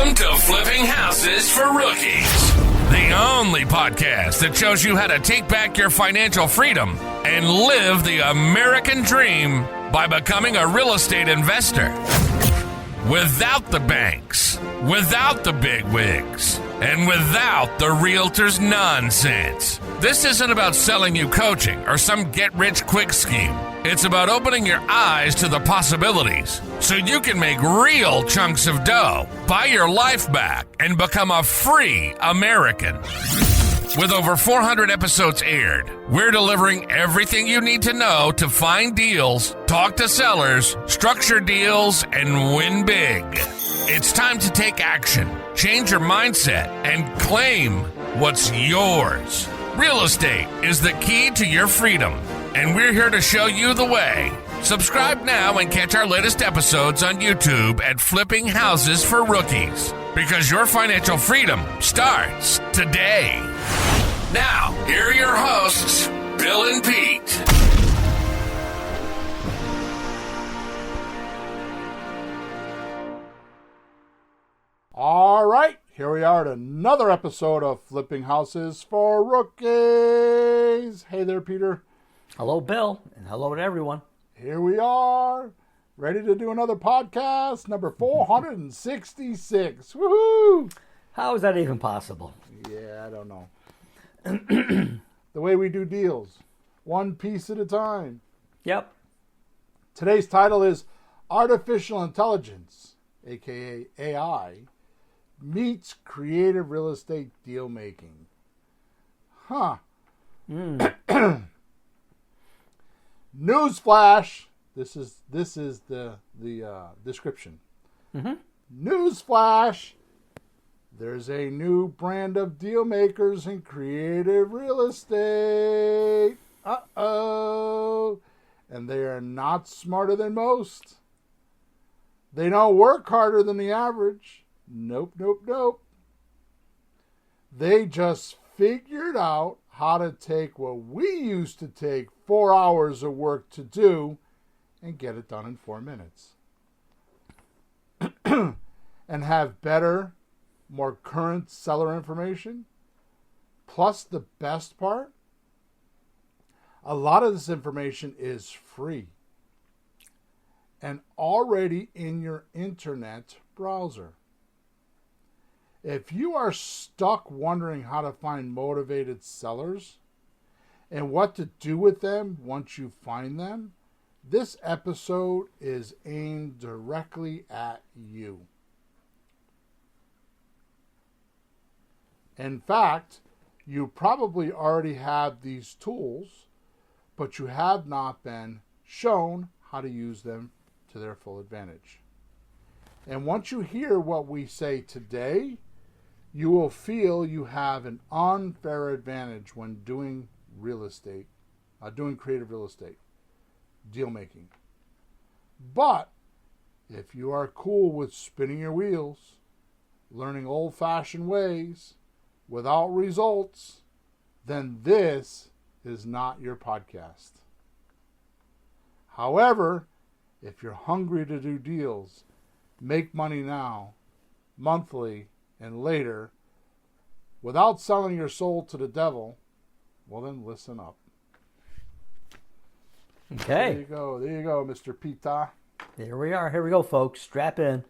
Welcome to Flipping Houses for Rookies, the only podcast that shows you how to take back your financial freedom and live the American dream by becoming a real estate investor. Without the banks, without the big wigs, and without the realtor's nonsense. This isn't about selling you coaching or some get-rich-quick scheme. It's about opening your eyes to the possibilities so you can make real chunks of dough, buy your life back, and become a free American. With over 400 episodes aired, we're delivering everything you need to know to find deals, talk to sellers, structure deals, and win big. It's time to take action, change your mindset, and claim what's yours. Real estate is the key to your freedom, and we're here to show you the way. Subscribe now and catch our latest episodes on YouTube at Flipping Houses for Rookies, because your financial freedom starts today. Now, here are your hosts, Bill and Pete. All right, here we are at another episode of Flipping Houses for Rookies. Hey there, Peter. Hello, Bill, and hello to everyone. Here we are, ready to do another podcast, number 466. Woohoo! How is that even possible? Yeah, I don't know. The way we do deals, one piece at a time. Yep. Today's title is Artificial Intelligence, aka AI, meets creative real estate deal making. Huh. Newsflash. This is the description. Newsflash. There's a new brand of deal makers in creative real estate. Uh-oh. And they are not smarter than most. They don't work harder than the average. Nope. They just figured out how to take what we used to take 4 hours of work to do and get it done in 4 minutes. And have better, more current seller information. Plus, the best part, a lot of this information is free and already in your internet browser. If you are stuck wondering how to find motivated sellers and what to do with them once you find them, this episode is aimed directly at you. In fact, you probably already have these tools, but you have not been shown how to use them to their full advantage. And once you hear what we say today, you will feel you have an unfair advantage when doing real estate, doing creative real estate, deal making. But if you are cool with spinning your wheels, learning old-fashioned ways, without results, then this is not your podcast. However, if you're hungry to do deals, make money now, monthly, and later, without selling your soul to the devil, well then listen up. Okay. There you go, Mr. Pita. Here we are. Here we go, folks. Strap in.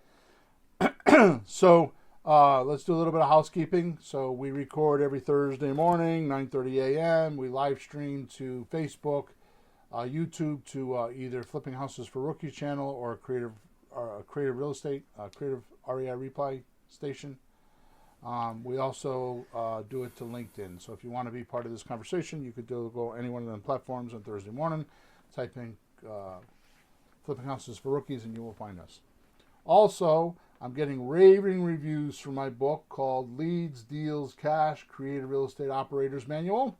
So, let's do a little bit of housekeeping. So we record every Thursday morning, 9:30 a.m. We live stream to Facebook, YouTube, to either Flipping Houses for Rookies channel or Creative Real Estate, Creative REI Replay station. We also do it to LinkedIn. So if you want to be part of this conversation, you could go any one of them platforms on Thursday morning, type in Flipping Houses for Rookies, and you will find us. Also, I'm getting raving reviews for my book called Leads, Deals, Cash, Creative Real Estate Operators Manual.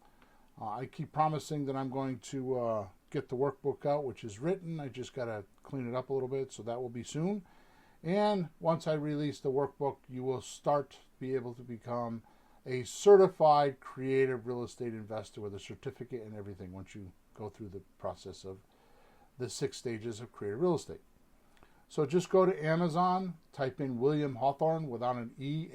I keep promising that I'm going to get the workbook out, which is written. I just got to clean it up a little bit, so that will be soon. And once I release the workbook, you will start to be able to become a certified creative real estate investor with a certificate and everything once you go through the process of the 6 stages of creative real estate. So just go to Amazon, type in William Hawthorne without an E,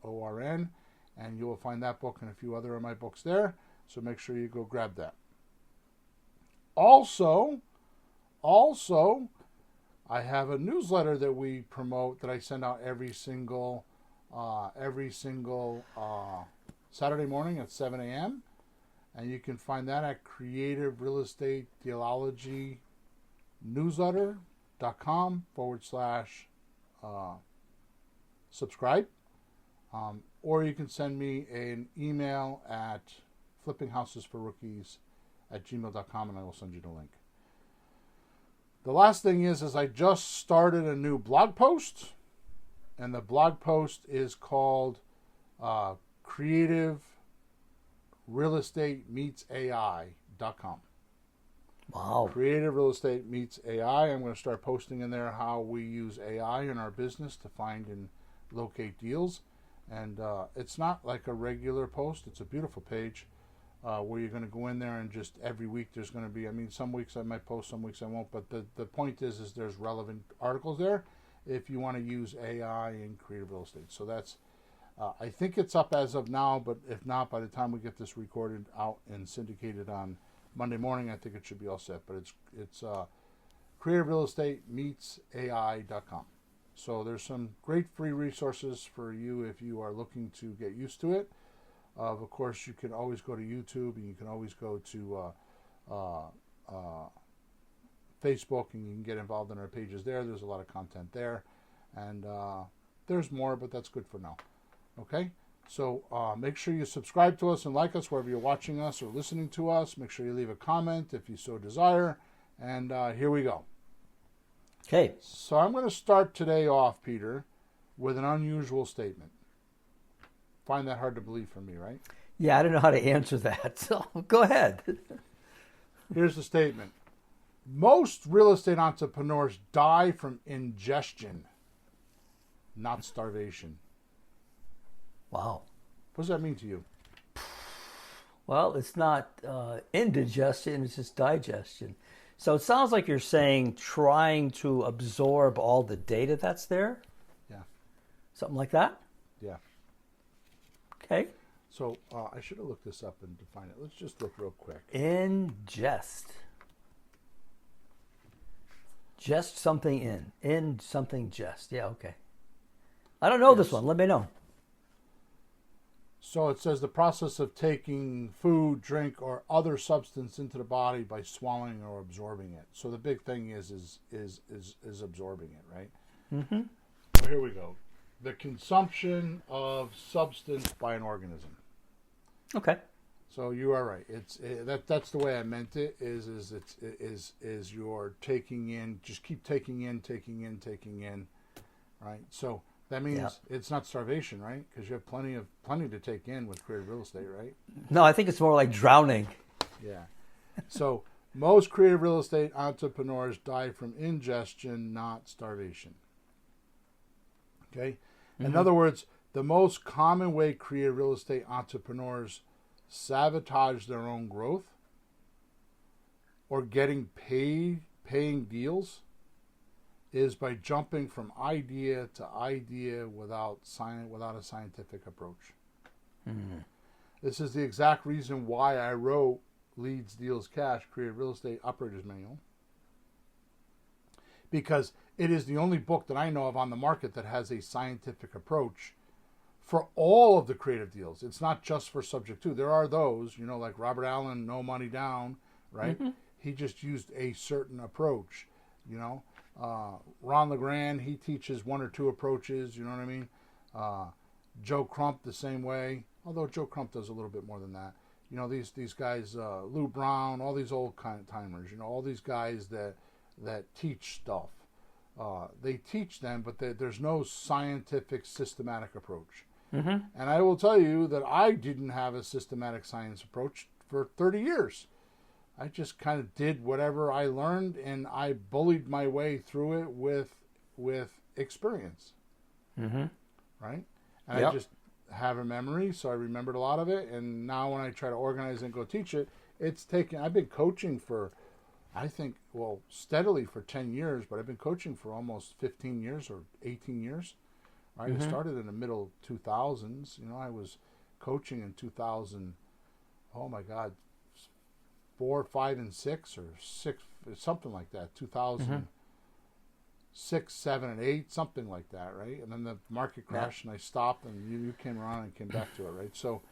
Hawthorn, and you will find that book and a few other of my books there. So make sure you go grab that. Also, I have a newsletter that we promote that I send out every single Saturday morning at 7 a.m. And you can find that at Creative Real Estate Dealology newsletter.com/subscribe. Or you can send me an email at flippinghousesforrookies@gmail.com and I will send you the link. The last thing is I just started a new blog post, and the blog post is called Creative Real Estate Meets AI.com. Wow. Creative Real Estate Meets AI. I'm going to start posting in there how we use AI in our business to find and locate deals. And it's not like a regular post. It's a beautiful page where you're going to go in there and just every week there's going to be, some weeks I might post, some weeks I won't. But the point is there's relevant articles there if you want to use AI in creative real estate. So that's, I think it's up as of now, but if not, by the time we get this recorded out and syndicated on Monday morning, I think it should be all set. But it's Creative Real Estate Meets AI.com. So there's some great free resources for you if you are looking to get used to it. Of course, you can always go to YouTube, and you can always go to Facebook, and you can get involved in our pages there. There's a lot of content there. And there's more, but that's good for now. Okay? So make sure you subscribe to us and like us wherever you're watching us or listening to us. Make sure you leave a comment if you so desire. And here we go. Okay. So I'm going to start today off, Peter, with an unusual statement. Find that hard to believe from me, right? Yeah, I don't know how to answer that, so go ahead. Here's the statement. Most real estate entrepreneurs die from ingestion, not starvation. Wow. What does that mean to you? Well, it's not indigestion, it's just digestion. So it sounds like you're saying trying to absorb all the data that's there? Yeah. Something like that? Yeah. Okay. So I should have looked this up and defined it. Let's just look real quick. Ingest. Just something in something just. Yeah, okay. I don't know this one. Let me know. So it says the process of taking food, drink, or other substance into the body by swallowing or absorbing it. So the big thing is absorbing it, right? Mm-hmm. So here we go. The consumption of substance by an organism. Okay. So you are right. That's the way I meant it. Is you're taking in, just keep taking in, right? So that means it's not starvation, right? Because you have plenty to take in with creative real estate, right? No, I think it's more like drowning. Yeah. So most creative real estate entrepreneurs die from ingestion, not starvation. Okay? In other words, the most common way creative real estate entrepreneurs sabotage their own growth or getting paying deals is by jumping from idea to idea without a scientific approach. Mm-hmm. This is the exact reason why I wrote Leads, Deals, Cash, Creative Real Estate Operators Manual. Because it is the only book that I know of on the market that has a scientific approach for all of the creative deals. It's not just for subject to. There are those, like Robert Allen, No Money Down, right? Mm-hmm. He just used a certain approach, Ron LeGrand, he teaches one or two approaches, you know what I mean? Joe Crump the same way, although Joe Crump does a little bit more than that. These guys, Lou Brown, all these old kind of timers, all these guys that teach stuff. They teach them, but there's no scientific, systematic approach. Mm-hmm. And I will tell you that I didn't have a systematic science approach for 30 years. I just kind of did whatever I learned, and I bullied my way through it with experience. Mm-hmm. Right? And I just have a memory, so I remembered a lot of it. And now when I try to organize and go teach it, I've been coaching for, I think, well, steadily for 10 years, but I've been coaching for almost 15 years or 18 years. Right? I started in the middle 2000s. You know, I was coaching in 2000, oh my God, 4, 5, and 6, or 6, something like that. 2006, 7, and 8, something like that, right? And then the market crashed, and I stopped, and you came around and came back to it, right? So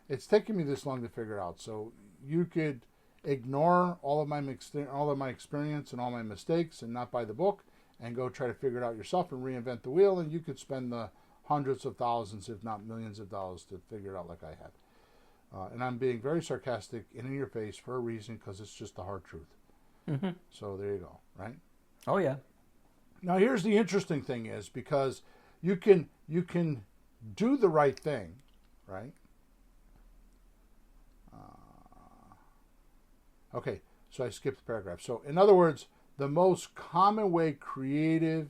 it's taken me this long to figure it out. So you could ignore all of my experience and all my mistakes and not buy the book and go try to figure it out yourself and reinvent the wheel, and you could spend the hundreds of thousands, if not millions of dollars to figure it out like I have. And I'm being very sarcastic and in your face for a reason, because it's just the hard truth. So there you go, right? Oh, yeah. Now here's the interesting thing is, because you can do the right thing, right? Okay, so I skipped the paragraph. So in other words, the most common way creative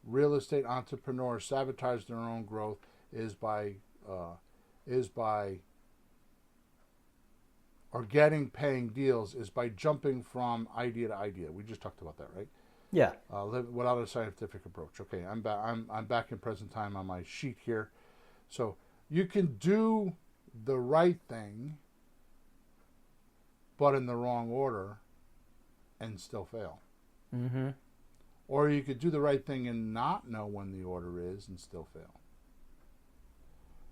real estate entrepreneurs sabotage their own growth is by or getting paying deals is by jumping from idea to idea. We just talked about that, right? Yeah. Without a scientific approach. Okay, I'm back in present time on my sheet here. So you can do the right thing, but in the wrong order, and still fail. Or you could do the right thing and not know when the order is and still fail.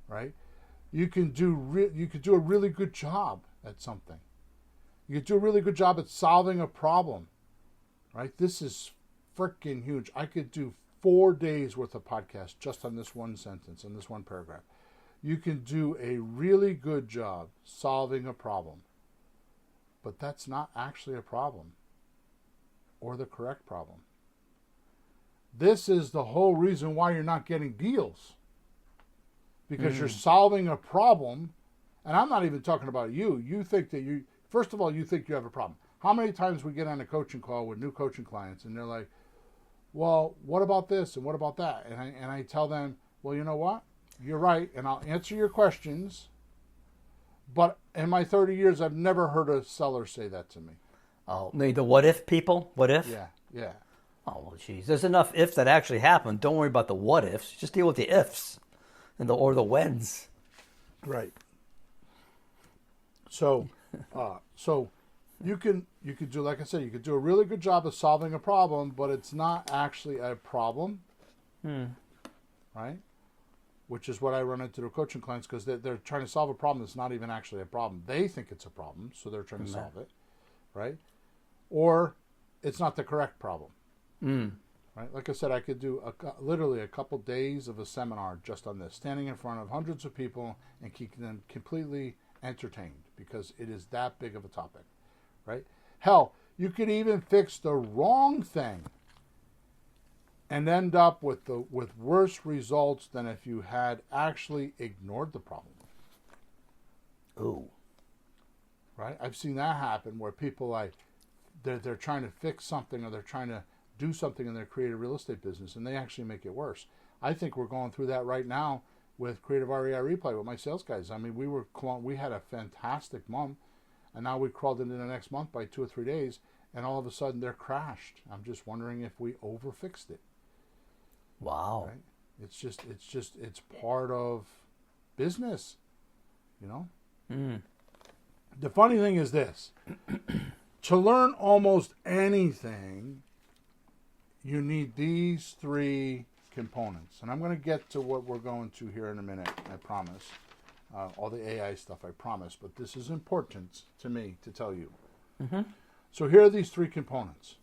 Right? You could do a really good job at something. You could do a really good job at solving a problem. Right? This is freaking huge. I could do 4 days worth of podcast just on this one sentence, on this one paragraph. You can do a really good job solving a problem, but that's not actually a problem or the correct problem. This is the whole reason why you're not getting deals, because you're solving a problem. And I'm not even talking about you. You think that first of all, you think you have a problem. How many times we get on a coaching call with new coaching clients and they're like, well, what about this and what about that? And I tell them, well, you know what? You're right, and I'll answer your questions. But in my 30 years, I've never heard a seller say that to me. Oh, maybe the what if people? What if? Yeah. Oh, well, geez. There's enough ifs that actually happen. Don't worry about the what ifs. Just deal with the ifs or the whens. Right. So you could do, like I said, you could do a really good job of solving a problem, but it's not actually a problem. Right? Which is what I run into with coaching clients, because they're trying to solve a problem that's not even actually a problem. They think it's a problem, so they're trying to solve it. Right? Or it's not the correct problem. Right? Like I said, I could do literally a couple days of a seminar just on this, standing in front of hundreds of people and keeping them completely entertained, because it is that big of a topic. Right? Hell, you could even fix the wrong thing and end up with worse results than if you had actually ignored the problem. Ooh. Right? I've seen that happen where people they're trying to fix something, or they're trying to do something in their creative real estate business, and they actually make it worse. I think we're going through that right now with Creative REI Replay with my sales guys. I mean, we had a fantastic month, and now we crawled into the next month by 2 or 3 days, and all of a sudden they're crashed. I'm just wondering if we overfixed it. Wow. Right? It's part of business, you know? The funny thing is this. To learn almost anything, you need these 3 components. And I'm going to get to what we're going to here in a minute, I promise. All the AI stuff, I promise. But this is important to me to tell you. So here are these 3 components.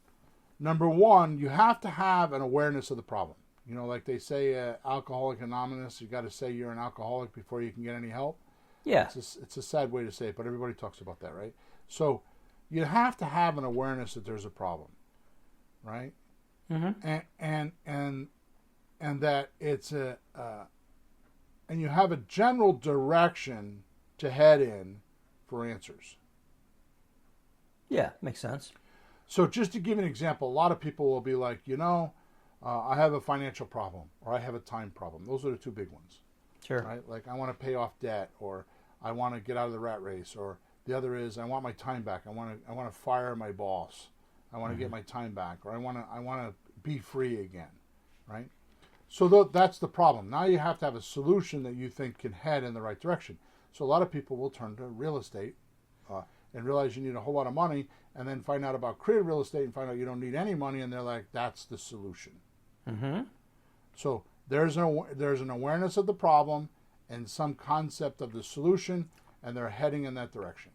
Number 1, you have to have an awareness of the problem. You know, like they say, Alcoholic Anonymous, you got to say you're an alcoholic before you can get any help. Yeah. It's a sad way to say it, but everybody talks about that, right? So you have to have an awareness that there's a problem, right? And that it's and you have a general direction to head in for answers. Yeah, makes sense. So just to give an example, a lot of people will be like, I have a financial problem, or I have a time problem. Those are the 2 big ones. Sure. Right? Like, I want to pay off debt, or I want to get out of the rat race, or the other is I want my time back. I want to fire my boss, I want to get my time back, or I want to be free again, right? So that's the problem. Now you have to have a solution that you think can head in the right direction. So a lot of people will turn to real estate and realize you need a whole lot of money, and then find out about creative real estate and find out you don't need any money, and they're like, that's the solution. Mm-hmm. So there's an awareness of the problem and some concept of the solution, and they're heading in that direction.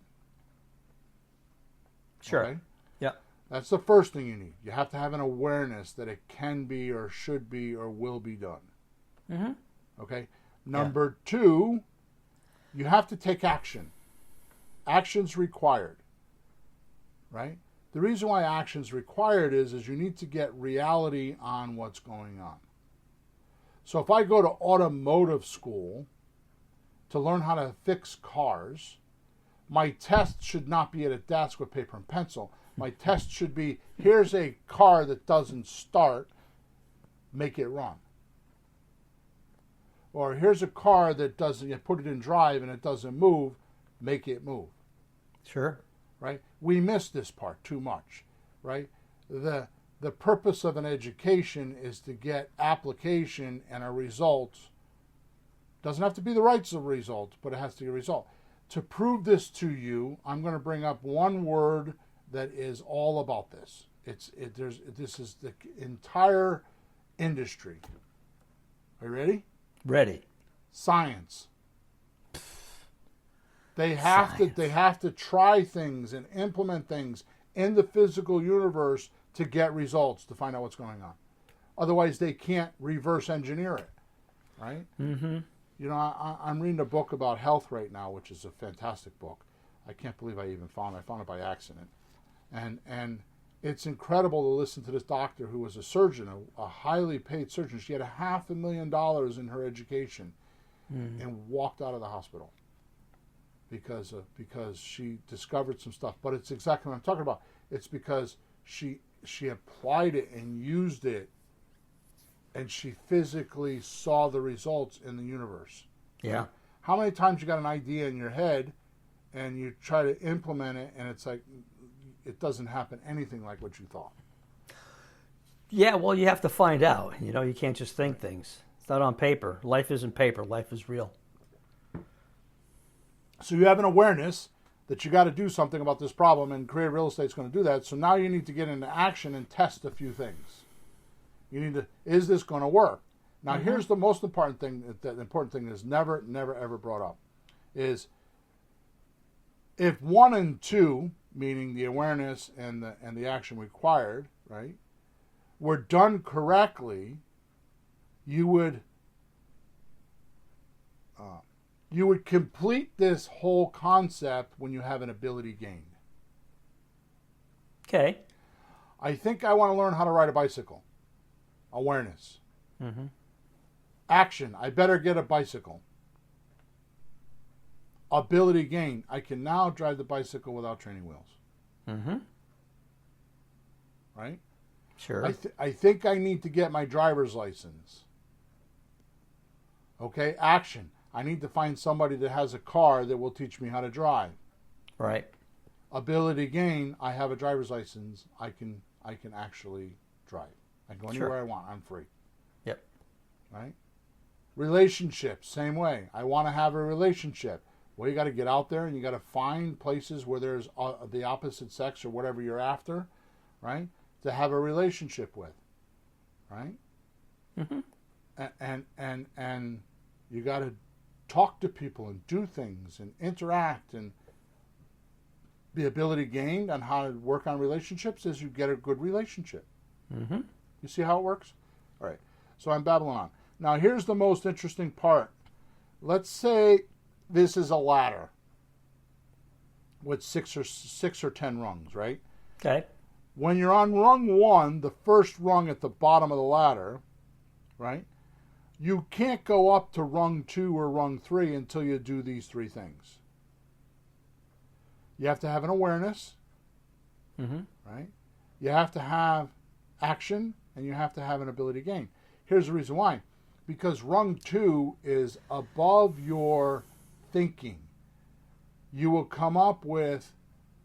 Sure. Okay? Yeah. That's the first thing you need. You have to have an awareness that it can be or should be or will be done. Mm-hmm. Okay? Number two, you have to take action. Action's required. Right? The reason why action's required is you need to get reality on what's going on. So if I go to automotive school to learn how to fix cars, my test should not be at a desk with paper and pencil. My test should be, here's a car that doesn't start, make it run. Or here's a car that doesn't, you put it in drive and it doesn't move, make it move. Sure. Right? We miss this part too much, right? The purpose of an education is to get application and a result. Doesn't have to be the right result, but it has to be a result. To prove this to you, I'm going to bring up one word that is all about this. This is the entire industry. Are you ready? Ready. Science. They have to try things and implement things in the physical universe to get results, to find out what's going on. Otherwise, they can't reverse engineer it, right? Mm-hmm. You know, I'm reading a book about health right now, which is a fantastic book. I can't believe I even found it. I found it by accident. And it's incredible to listen to this doctor who was a surgeon, a highly paid surgeon. She had $500,000 in her education and walked out of the hospital because she discovered some stuff. But it's exactly what I'm talking about. It's because she applied it and used it, and she physically saw the results in the universe. Yeah. Right? How many times you got an idea in your head and you try to implement it, and it's like it doesn't happen anything like what you thought? Yeah, well, you have to find out. You know, you can't just think things. It's not on paper. Life isn't paper. Life is real. So you have an awareness that you got to do something about this problem, and creative real estate is going to do that. So now you need to get into action and test a few things. You need to, is this going to work? Now here's the most important thing, that important thing is never, ever brought up, is if 1 and 2, meaning the awareness and the action required, right, were done correctly, you would complete this whole concept when you have an ability gained. Okay. I think I want to learn how to ride a bicycle. Awareness. Mm-hmm. Action. I better get a bicycle. Ability gain. I can now drive the bicycle without training wheels. Mm-hmm. Right? Sure. I think I need to get my driver's license. Okay? Action. I need to find somebody that has a car that will teach me how to drive. Right. Ability gain. I have a driver's license. I can actually drive. I can go anywhere I want. I'm free. Yep. Right? Relationships, same way. I want to have a relationship. Well, you got to get out there and you got to find places where there's the opposite sex or whatever you're after, right? To have a relationship with, right? Mm-hmm. And you got to talk to people and do things and interact, and the ability gained on how to work on relationships is you get a good relationship. Mm-hmm. You see how it works? All right. So I'm babbling on. Now here's the most interesting part. Let's say this is a ladder with six or 10 rungs, right? Okay. When you're on rung 1, the first rung at the bottom of the ladder, right? You can't go up to rung 2 or rung 3 until you do these 3 things. You have to have an awareness, right? You have to have action, and you have to have an ability gain. Here's the reason why. Because rung 2 is above your thinking. You will come up with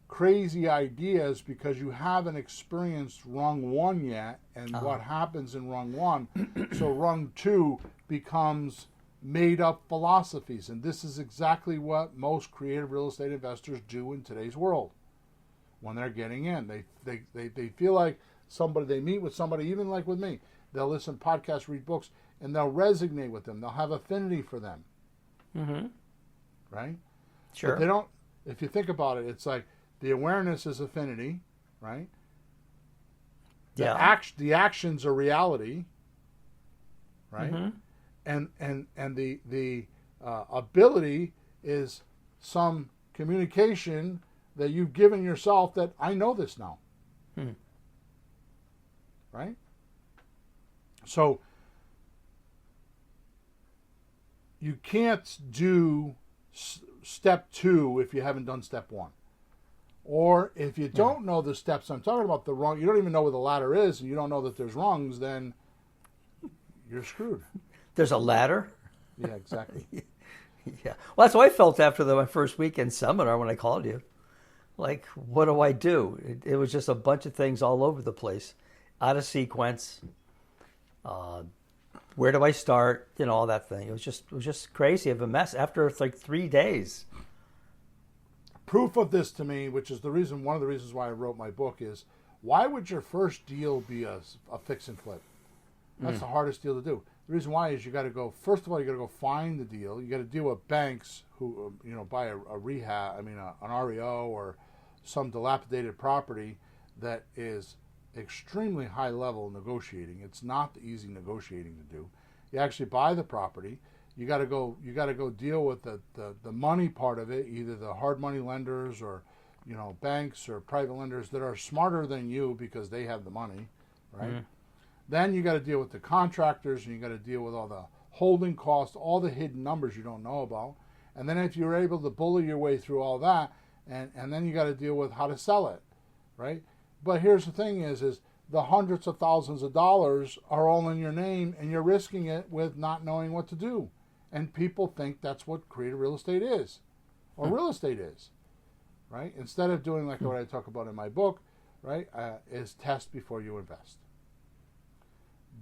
crazy ideas because you haven't experienced rung one yet and what happens in rung one. So rung two becomes made up philosophies. And this is exactly what most creative real estate investors do in today's world. When they're getting in, they feel like somebody, they meet with somebody, even like with me, they'll listen to podcasts, read books, and they'll resonate with them. They'll have affinity for them. Mm-hmm. Right? Sure. But they don't, if you think about it, it's like the awareness is affinity, right? The actions are reality, right? Mm-hmm. And the ability is some communication that you've given yourself that I know this now. Right? So you can't do step two if you haven't done step one. Or if you don't know the steps I'm talking about, the rung, you don't even know where the ladder is, and you don't know that there's rungs, then you're screwed. There's a ladder? Yeah, exactly. Yeah. Well, that's how I felt after my first weekend seminar when I called you. Like, what do I do? It was just a bunch of things all over the place, out of sequence. Where do I start? You know, all that thing. It was just crazy of a mess after like 3 days. Proof of this to me, which is one of the reasons why I wrote my book, is why would your first deal be a fix and flip? That's the hardest deal to do. The reason why is you got to go, first of all, you got to go find the deal. You got to deal with banks who, buy an REO or some dilapidated property that is extremely high level negotiating. It's not the easy negotiating to do. You actually buy the property. You got to go deal with the money part of it, either the hard money lenders or banks or private lenders that are smarter than you because they have the money, right? Mm-hmm. Then you got to deal with the contractors, and you got to deal with all the holding costs, all the hidden numbers you don't know about. And then if you're able to bully your way through all that, and then you got to deal with how to sell it, right? But here's the thing is the hundreds of thousands of dollars are all in your name, and you're risking it with not knowing what to do. And people think that's what creative real estate is, or real estate is, right? Instead of doing like what I talk about in my book, right, is test before you invest.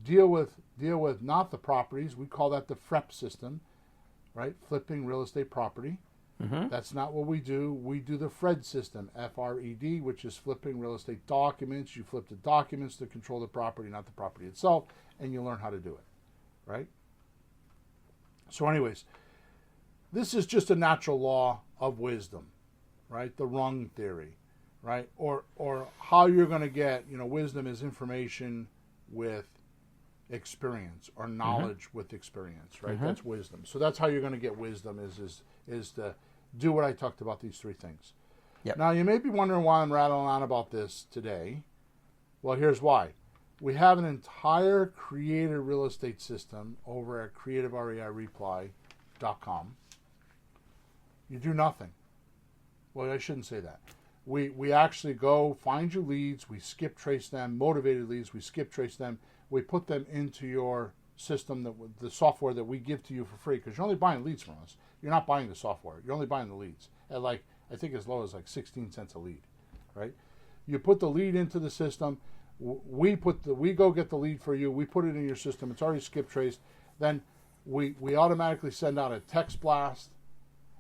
Deal with not the properties. We call that the FREP system, right? Flipping real estate property. Mm-hmm. That's not what we do. We do the FRED system, FRED, which is flipping real estate documents. You flip the documents to control the property, not the property itself, and you learn how to do it, right? So anyways, this is just a natural law of wisdom, right? The rung theory, right? Or how you're going to get, wisdom is information with experience, or knowledge with experience, right? That's wisdom. So that's how you're going to get wisdom is to do what I talked about, these three things. Yep. Now you may be wondering why I'm rattling on about this today. Well, here's why. We have an entire creative real estate system over at creativereireply.com. You do nothing. Well, I shouldn't say that. We actually go find you leads, we skip trace them, motivated leads, we skip trace them, we put them into your system, the software that we give to you for free, because you're only buying leads from us. You're not buying the software. You're only buying the leads at I think as low as 16 cents a lead, right? You put the lead into the system. We go get the lead for you. We put it in your system. It's already skip traced. Then we automatically send out a text blast.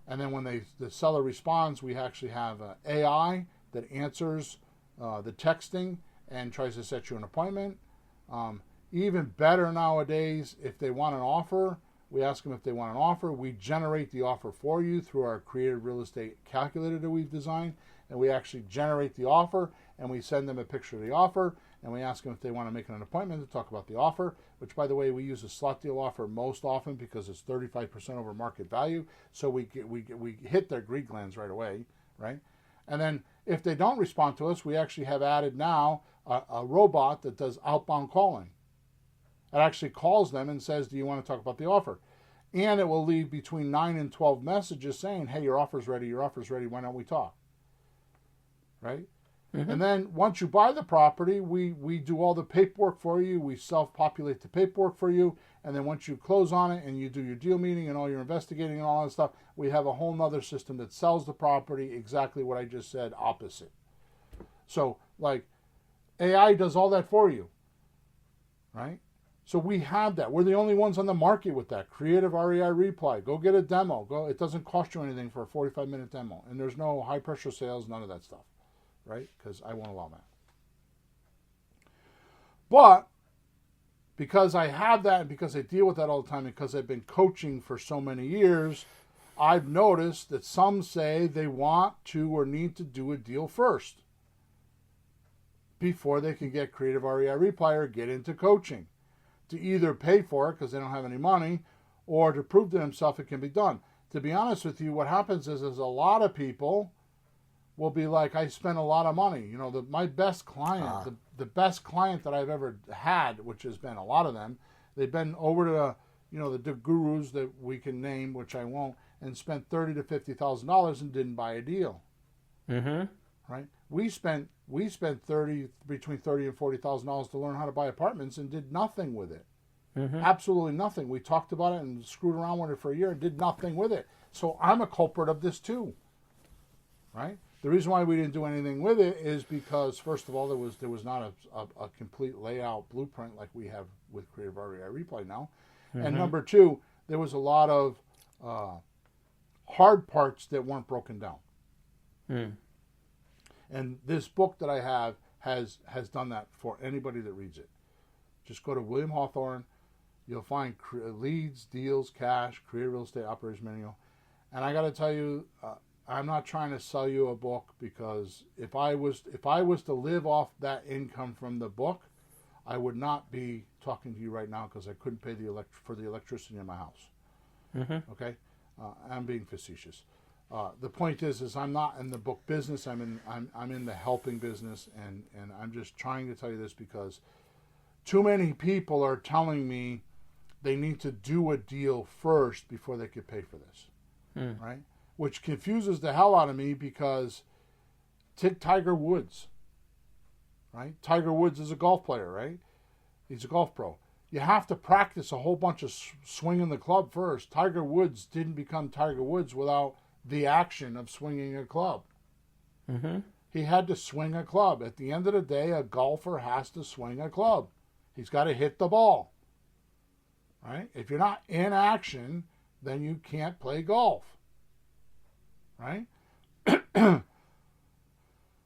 And then when the seller responds, we actually have an AI that answers the texting and tries to set you an appointment. Even better nowadays, if they want an offer, we ask them if they want an offer. We generate the offer for you through our creative real estate calculator that we've designed. And we actually generate the offer, and we send them a picture of the offer, and we ask them if they want to make an appointment to talk about the offer, which, by the way, we use a slot deal offer most often because it's 35% over market value. So we hit their greed glands right away, right? And then if they don't respond to us, we actually have added now a robot that does outbound calling. It actually calls them and says, do you want to talk about the offer? And it will leave between 9 and 12 messages saying, hey, your offer's ready, why don't we talk? Right? And then once you buy the property, we do all the paperwork for you. We self-populate the paperwork for you. And then once you close on it and you do your deal meeting and all your investigating and all that stuff, we have a whole nother system that sells the property exactly what I just said, opposite. So, like, AI does all that for you, right? So we have that. We're the only ones on the market with that. Creative REI Reply. Go get a demo. Go. It doesn't cost you anything for a 45-minute demo. And there's no high-pressure sales, none of that stuff, right? Because I won't allow that. But because I have that and because I deal with that all the time, because I've been coaching for so many years, I've noticed that some say they want to or need to do a deal first before they can get Creative REI Reply or get into coaching, to either pay for it because they don't have any money or to prove to themselves it can be done. To be honest with you, what happens is a lot of people will be like, I spent a lot of money. You know, my best client, the best client that I've ever had, which has been a lot of them, they've been over to, the gurus that we can name, which I won't, and spent $30,000 to $50,000 and didn't buy a deal. Mm-hmm. Right? We spent between $30,000 and $40,000 to learn how to buy apartments and did nothing with it. Mm-hmm. Absolutely nothing. We talked about it and screwed around with it for a year and did nothing with it. So I'm a culprit of this too. Right? The reason why we didn't do anything with it is because, first of all, there was not a complete layout blueprint like we have with Creative REI Reply now. Mm-hmm. And number two, there was a lot of hard parts that weren't broken down. Mm. And this book that I have has done that for anybody that reads it. Just go to William Hawthorne. You'll find leads, deals, cash, creative real estate operation manual. And I got to tell you, I'm not trying to sell you a book, because if I was to live off that income from the book, I would not be talking to you right now because I couldn't pay for the electricity in my house. Mm-hmm. Okay, I'm being facetious. The point is I'm not in the book business. I'm in the helping business, and I'm just trying to tell you this because too many people are telling me they need to do a deal first before they could pay for this, right? Which confuses the hell out of me, because take Tiger Woods, right? Tiger Woods is a golf player, right? He's a golf pro. You have to practice a whole bunch of swinging the club first. Tiger Woods didn't become Tiger Woods without the action of swinging a club. Mm-hmm. He had to swing a club. At the end of the day, a golfer has to swing a club. He's got to hit the ball, right? If you're not in action, then you can't play golf, right?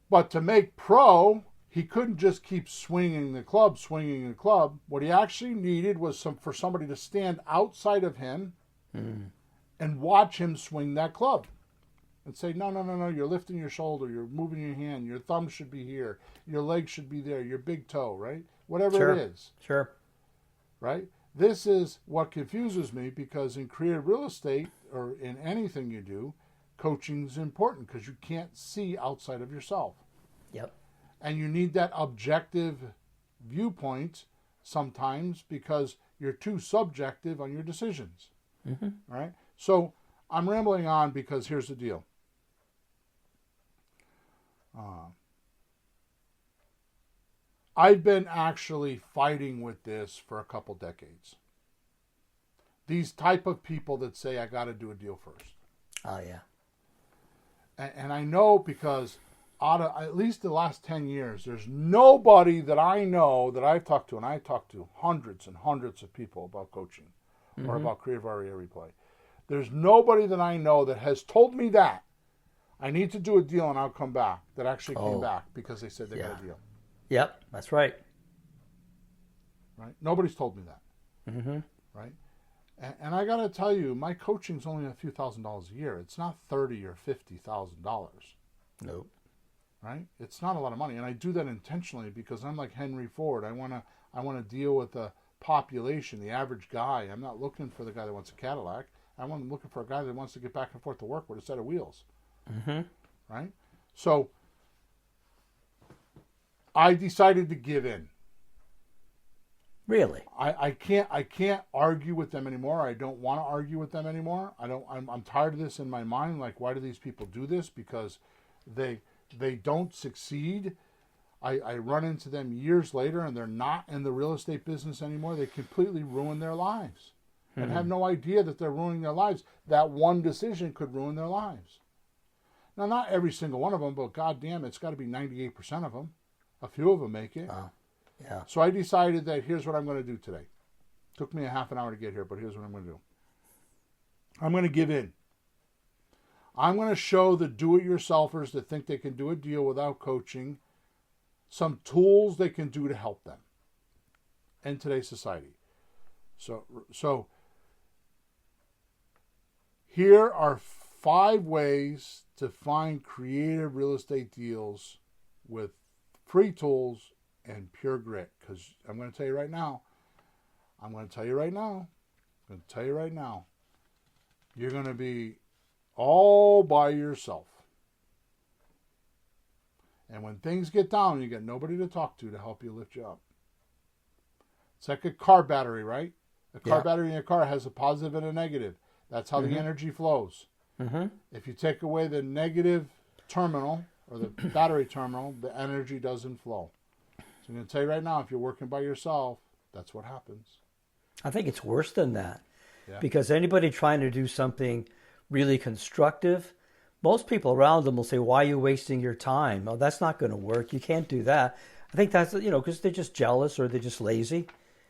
But to make pro, he couldn't just keep swinging the club. What he actually needed was for somebody to stand outside of him and watch him swing that club and say, no, you're lifting your shoulder, you're moving your hand, your thumb should be here, your leg should be there, your big toe, right? Whatever it is. Sure. Right? This is what confuses me, because in creative real estate, or in anything you do, coaching is important because you can't see outside of yourself. Yep. And you need that objective viewpoint sometimes, because you're too subjective on your decisions. Mm-hmm. Right? So I'm rambling on because here's the deal. I've been actually fighting with this for a couple decades. These type of people that say, I got to do a deal first. Oh, yeah. And I know, because out of at least the last 10 years, there's nobody that I know that I've talked to, and I've talked to hundreds and hundreds of people about coaching or about Creative REI Reply. There's nobody that I know that has told me that I need to do a deal and I'll come back, that actually came back because they said they got a deal. Yep, that's right. Right? Nobody's told me that. Mm-hmm. Right? And I got to tell you, my coaching's only a few $1,000s a year. It's not $30,000 or $50,000. Nope. Right? It's not a lot of money, and I do that intentionally because I'm like Henry Ford. I want to deal with the population, the average guy. I'm not looking for the guy that wants a Cadillac. I'm looking for a guy that wants to get back and forth to work with a set of wheels. Mm-hmm. Right? So I decided to give in. Really? I can't argue with them anymore. I don't want to argue with them anymore. I'm tired of this in my mind. Like, why do these people do this? Because they they don't succeed. I run into them years later, and they're not in the real estate business anymore. They completely ruin their lives and have no idea that they're ruining their lives. That one decision could ruin their lives. Now, not every single one of them, but goddamn, it's got to be 98% of them. A few of them make it. Yeah. So I decided that here's what I'm going to do today. Took me a half an hour to get here, but here's what I'm going to do. I'm going to give in. I'm going to show the do-it-yourselfers that think they can do a deal without coaching some tools they can do to help them in today's society. So here are 5 ways to find creative real estate deals with free tools and pure grit. Because I'm going to tell you right now, you're going to be all by yourself. And when things get down, you get nobody to talk to help you lift you up. It's like a car battery, right? A car battery in a car has a positive and a negative. That's how the energy flows. If you take away the negative terminal or the battery terminal, the energy doesn't flow. So I'm going to tell you right now, if you're working by yourself, that's what happens. I think it's worse than that. Yeah. Because anybody trying to do something really constructive, most people around them will say, why are you wasting your time? Oh, that's not going to work. You can't do that. I think that's, because they're just jealous or they're just lazy.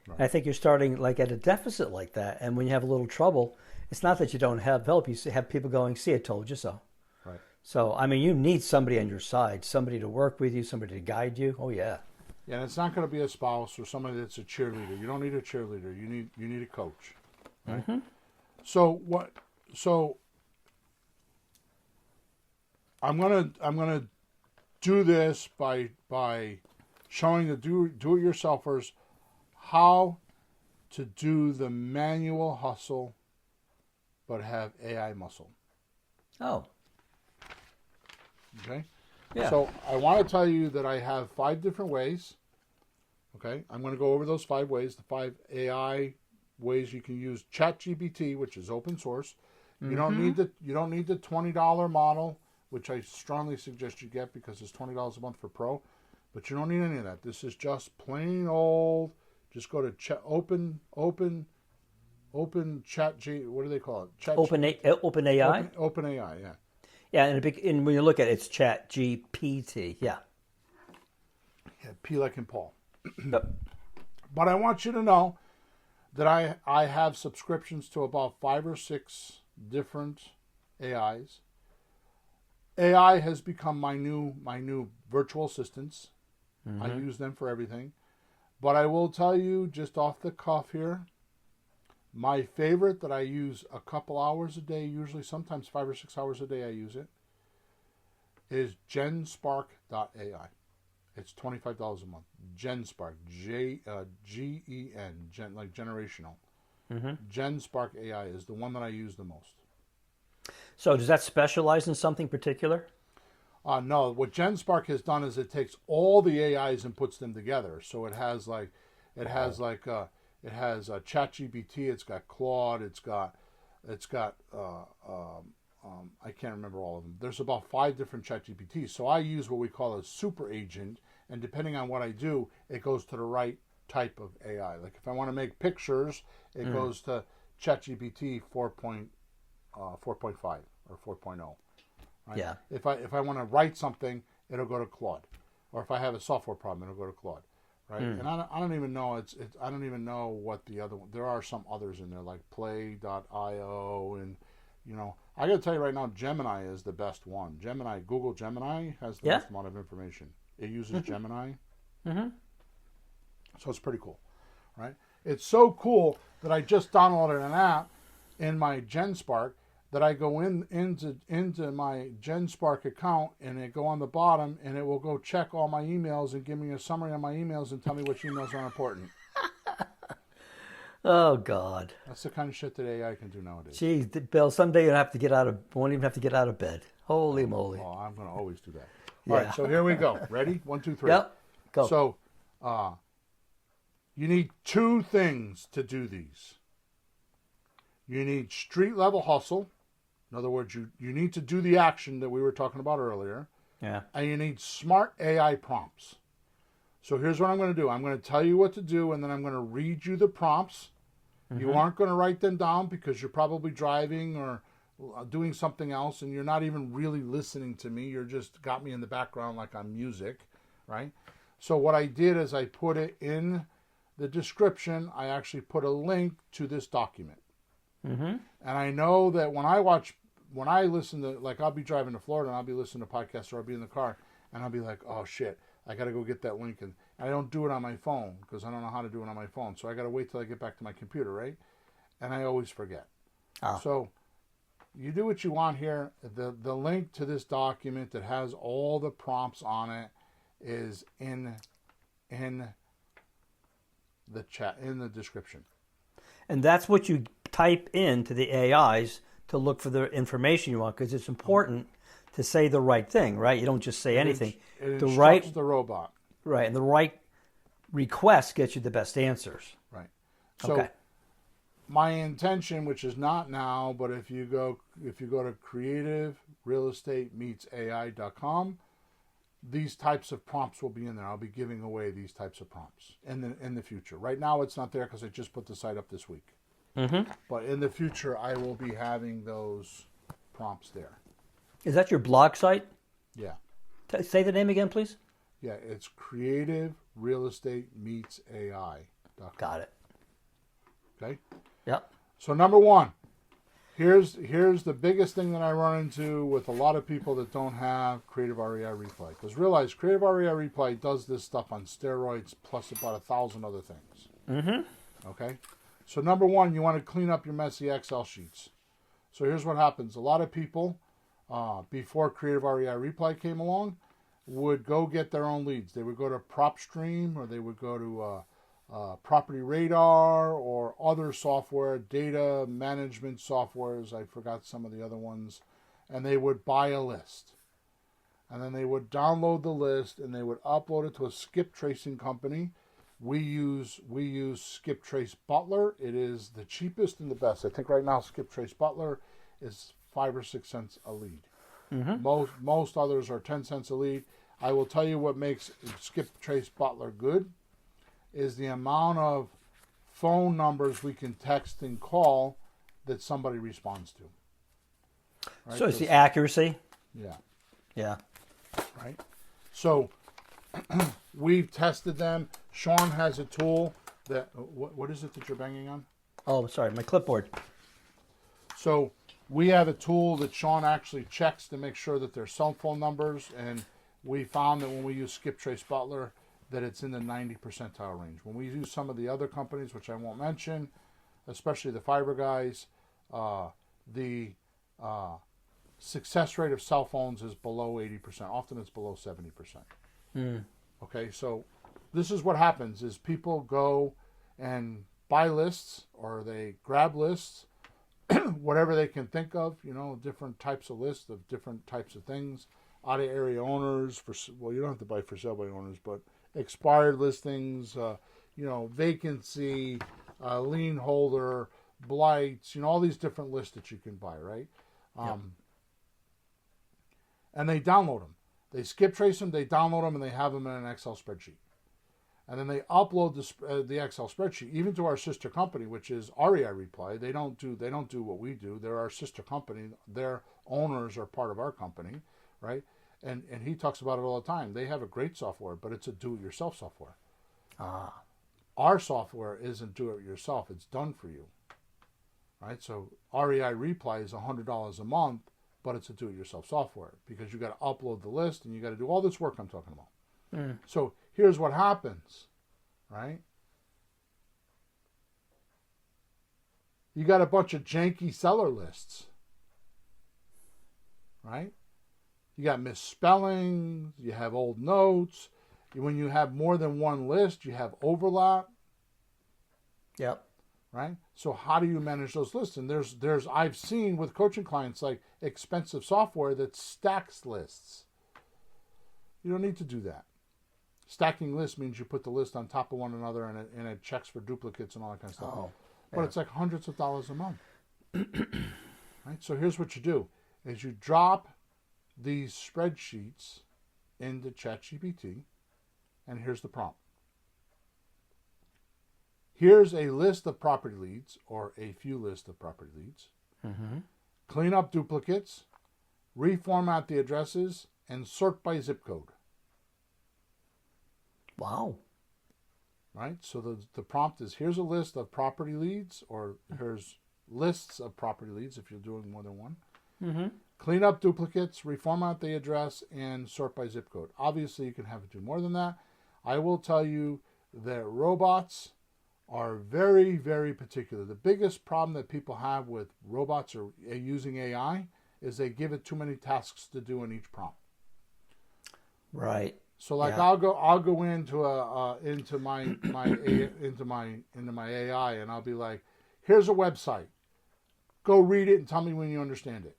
Right. I think you're starting like at a deficit like that. And when you have a little trouble, it's not that you don't have help. You have people going, see, I told you so. Right. So, I mean, you need somebody on your side, somebody to work with you, somebody to guide you. Oh, yeah. Yeah, and it's not going to be a spouse or somebody that's a cheerleader. You don't need a cheerleader. You need a coach. Right? So I'm gonna do this by showing the do-it-yourselfers how to do the manual hustle, but have AI muscle. Oh. Okay. Yeah. So I want to tell you that I have 5 different ways. Okay. I'm going to go over those 5 ways, the 5 AI ways you can use ChatGPT, which is open source. You don't need the $20 model, which I strongly suggest you get because it's $20 a month for Pro. But you don't need any of that. This is just plain old. Just go to open chat what do they call it? Open AI? Open AI, yeah. Yeah, and when you look at it, it's Chat GPT, yeah. Yeah, P like in Paul. Yep. But I want you to know that I have subscriptions to about 5 or 6 different AIs. AI has become my new virtual assistants. I use them for everything. But I will tell you just off the cuff here, my favorite that I use a couple hours a day, usually sometimes 5 or 6 hours a day I use it, is GenSpark.ai. It's $25 a month. GenSpark, G-E-N, gen, like generational. GenSpark AI is the one that I use the most. So does that specialize in something particular? No, what GenSpark has done is it takes all the AIs and puts them together. So it has ChatGPT, it's got Claude, it's got I can't remember all of them. There's about 5 different ChatGPTs. So I use what we call a super agent, and depending on what I do, it goes to the right type of AI. Like if I want to make pictures, it goes to ChatGPT 4.5 or 4.0. Right? Yeah. If I want to write something, it'll go to Claude, or if I have a software problem, it'll go to Claude, right? And I don't even know I don't even know what the other one. There are some others in there like Play.io, and I got to tell you right now, Gemini is the best one. Google Gemini has the most amount of information. It uses Gemini, so it's pretty cool, right? It's so cool that I just downloaded an app in my GenSpark. That I go into my GenSpark account, and it go on the bottom, and it will go check all my emails and give me a summary on my emails and tell me which emails are important. Oh God, that's the kind of shit that AI can do nowadays. Geez, Bill, someday you won't even have to get out of bed. Holy moly! Oh, I'm going to always do that. All right, so here we go. Ready? 1, 2, 3. Yep. Go. So, you need 2 things to do these. You need street level hustle. In other words, you need to do the action that we were talking about earlier. Yeah. And you need smart AI prompts. So here's what I'm going to do. I'm going to tell you what to do, and then I'm going to read you the prompts. You aren't going to write them down because you're probably driving or doing something else, and you're not even really listening to me. You're just got me in the background like I'm music, right? So what I did is I put it in the description. I actually put a link to this document. And I know that when I listen to, like, I'll be driving to Florida and I'll be listening to podcasts, or I'll be in the car and I'll be like, oh shit, I got to go get that link. And I don't do it on my phone because I don't know how to do it on my phone. So I got to wait till I get back to my computer, right? And I always forget. So you do what you want here. The link to this document that has all the prompts on it is in the chat, in the description. And that's what you type into the AIs to look for the information you want, because it's important to say the right thing, right? You don't just say anything. It instructs the robot. Right, and the right request gets you the best answers. Right. So my intention, which is not now, but if you go to creativerealestatemeetsai.com, these types of prompts will be in there. I'll be giving away these types of prompts in the future. Right now it's not there because I just put the site up this week. But in the future I will be having those prompts there. Is that your blog site? Yeah. Say the name again, please. Yeah, it's creativerealestatemeetsai.com. Got it. Okay? Yep. So number one, here's the biggest thing that I run into with a lot of people that don't have Creative REI Replay. Because realize Creative REI Replay does this stuff on steroids plus about 1,000 other things. Okay? So number one, you want to clean up your messy Excel sheets. So here's what happens. A lot of people, before Creative REI Replay came along, would go get their own leads. They would go to PropStream, or they would go to Property Radar, or other software, data management softwares. I forgot some of the other ones. And they would buy a list. And then they would download the list and they would upload it to a skip tracing company. We use Skip Trace Butler. It is the cheapest and the best. I think right now Skip Trace Butler is 5 or 6 cents a lead. Most others are 10 cents a lead. I will tell you what makes Skip Trace Butler good is the amount of phone numbers we can text and call that somebody responds to. Right? So it's the accuracy? Yeah. Yeah. Right? So we've tested them. Sean has a tool that, what is it that you're banging on? Oh, sorry, my clipboard. So we have a tool that Sean actually checks to make sure that they're cell phone numbers, and we found that when we use Skip Trace Butler, that it's in the 90 percentile range. When we use some of the other companies, which I won't mention, especially the fiber guys, the success rate of cell phones is below 80%. Often it's below 70%. Okay, so this is what happens is people go and buy lists, or they grab lists, whatever they can think of, different types of lists of different types of things, out of area owners, you don't have to buy for sale by owners, but expired listings, vacancy, lien holder, blights, all these different lists that you can buy, right? And they download them. They skip trace them, they download them, and they have them in an Excel spreadsheet. And then they upload the Excel spreadsheet, even to our sister company, which is REI Reply. They don't do what we do. They're our sister company. Their owners are part of our company, right? And he talks about it all the time. They have a great software, but it's a do-it-yourself software. Our software isn't do-it-yourself. It's done for you, right? So REI Reply is $100 a month, but it's a do-it-yourself software because you got to upload the list and you got to do all this work I'm talking about. So here's what happens, right? You got a bunch of janky seller lists, right? You got misspellings, you have old notes. When you have more than one list, you have overlap. Yep. Right? So how do you manage those lists? And there's I've seen with coaching clients like expensive software that stacks lists. You don't need to do that. Stacking lists means you put the list on top of one another and it checks for duplicates and all that kind of stuff. But it's like hundreds of dollars a month. Right? So here's what you do is you drop these spreadsheets into ChatGPT, and here's the prompt. Here's a list of property leads, or a few lists of property leads. Clean up duplicates, reformat the addresses, and sort by zip code. Wow. Right? So the prompt is, here's a list of property leads, or here's lists of property leads if you're doing more than one. Clean up duplicates, reformat the address, and sort by zip code. Obviously, you can have it do more than that. I will tell you that robots are very, very particular. The biggest problem that people have with robots or using AI is they give it too many tasks to do in each prompt. Right. So like I'll go into my AI and I'll be like, here's a website. Go read it and tell me when you understand it.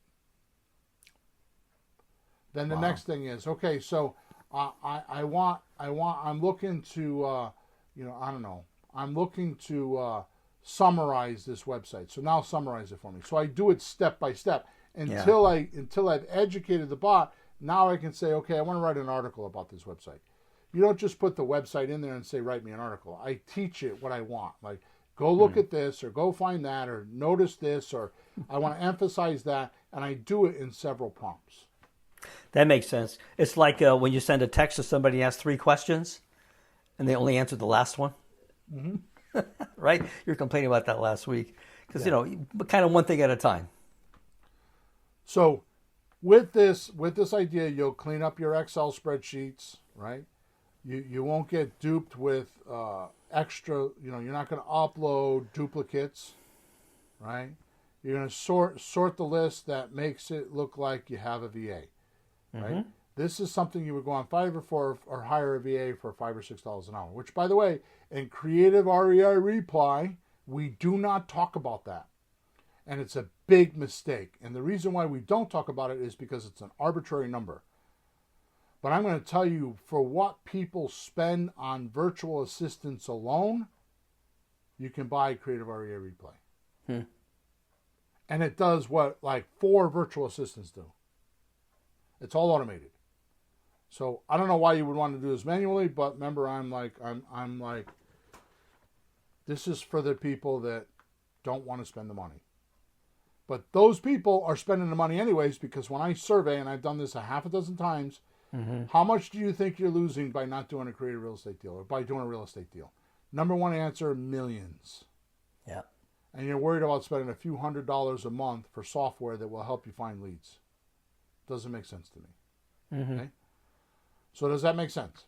Then the next thing is, okay, so I'm looking to I'm looking to summarize this website. So now summarize it for me. So I do it step by step until I've educated the bot. Now I can say, okay, I want to write an article about this website. You don't just put the website in there and say, write me an article. I teach it what I want. Like, go look at this, or go find that, or notice this, or I want to emphasize that, and I do it in several prompts. That makes sense. It's like when you send a text to somebody and ask 3 questions, and they only answer the last one. Right? You were complaining about that last week. Because, kind of one thing at a time. So with this idea, you'll clean up your Excel spreadsheets, right? You won't get duped with extra, you're not going to upload duplicates, right? You're going to sort the list that makes it look like you have a VA, right? This is something you would go on Fiverr for, or hire a VA for $5 or $6 an hour, which, by the way, in Creative REI Reply, we do not talk about that. And it's a big mistake. And the reason why we don't talk about it is because it's an arbitrary number. But I'm going to tell you, for what people spend on virtual assistants alone, you can buy Creative REI Replay. And it does what like 4 virtual assistants do. It's all automated. So I don't know why you would want to do this manually, but remember, I'm like, this is for the people that don't want to spend the money. But those people are spending the money anyways, because when I survey, and I've done this a half a dozen times, how much do you think you're losing by not doing a creative real estate deal, or by doing a real estate deal? Number one answer, millions. Yeah. And you're worried about spending a few $100s a month for software that will help you find leads. Doesn't make sense to me. Okay? So does that make sense?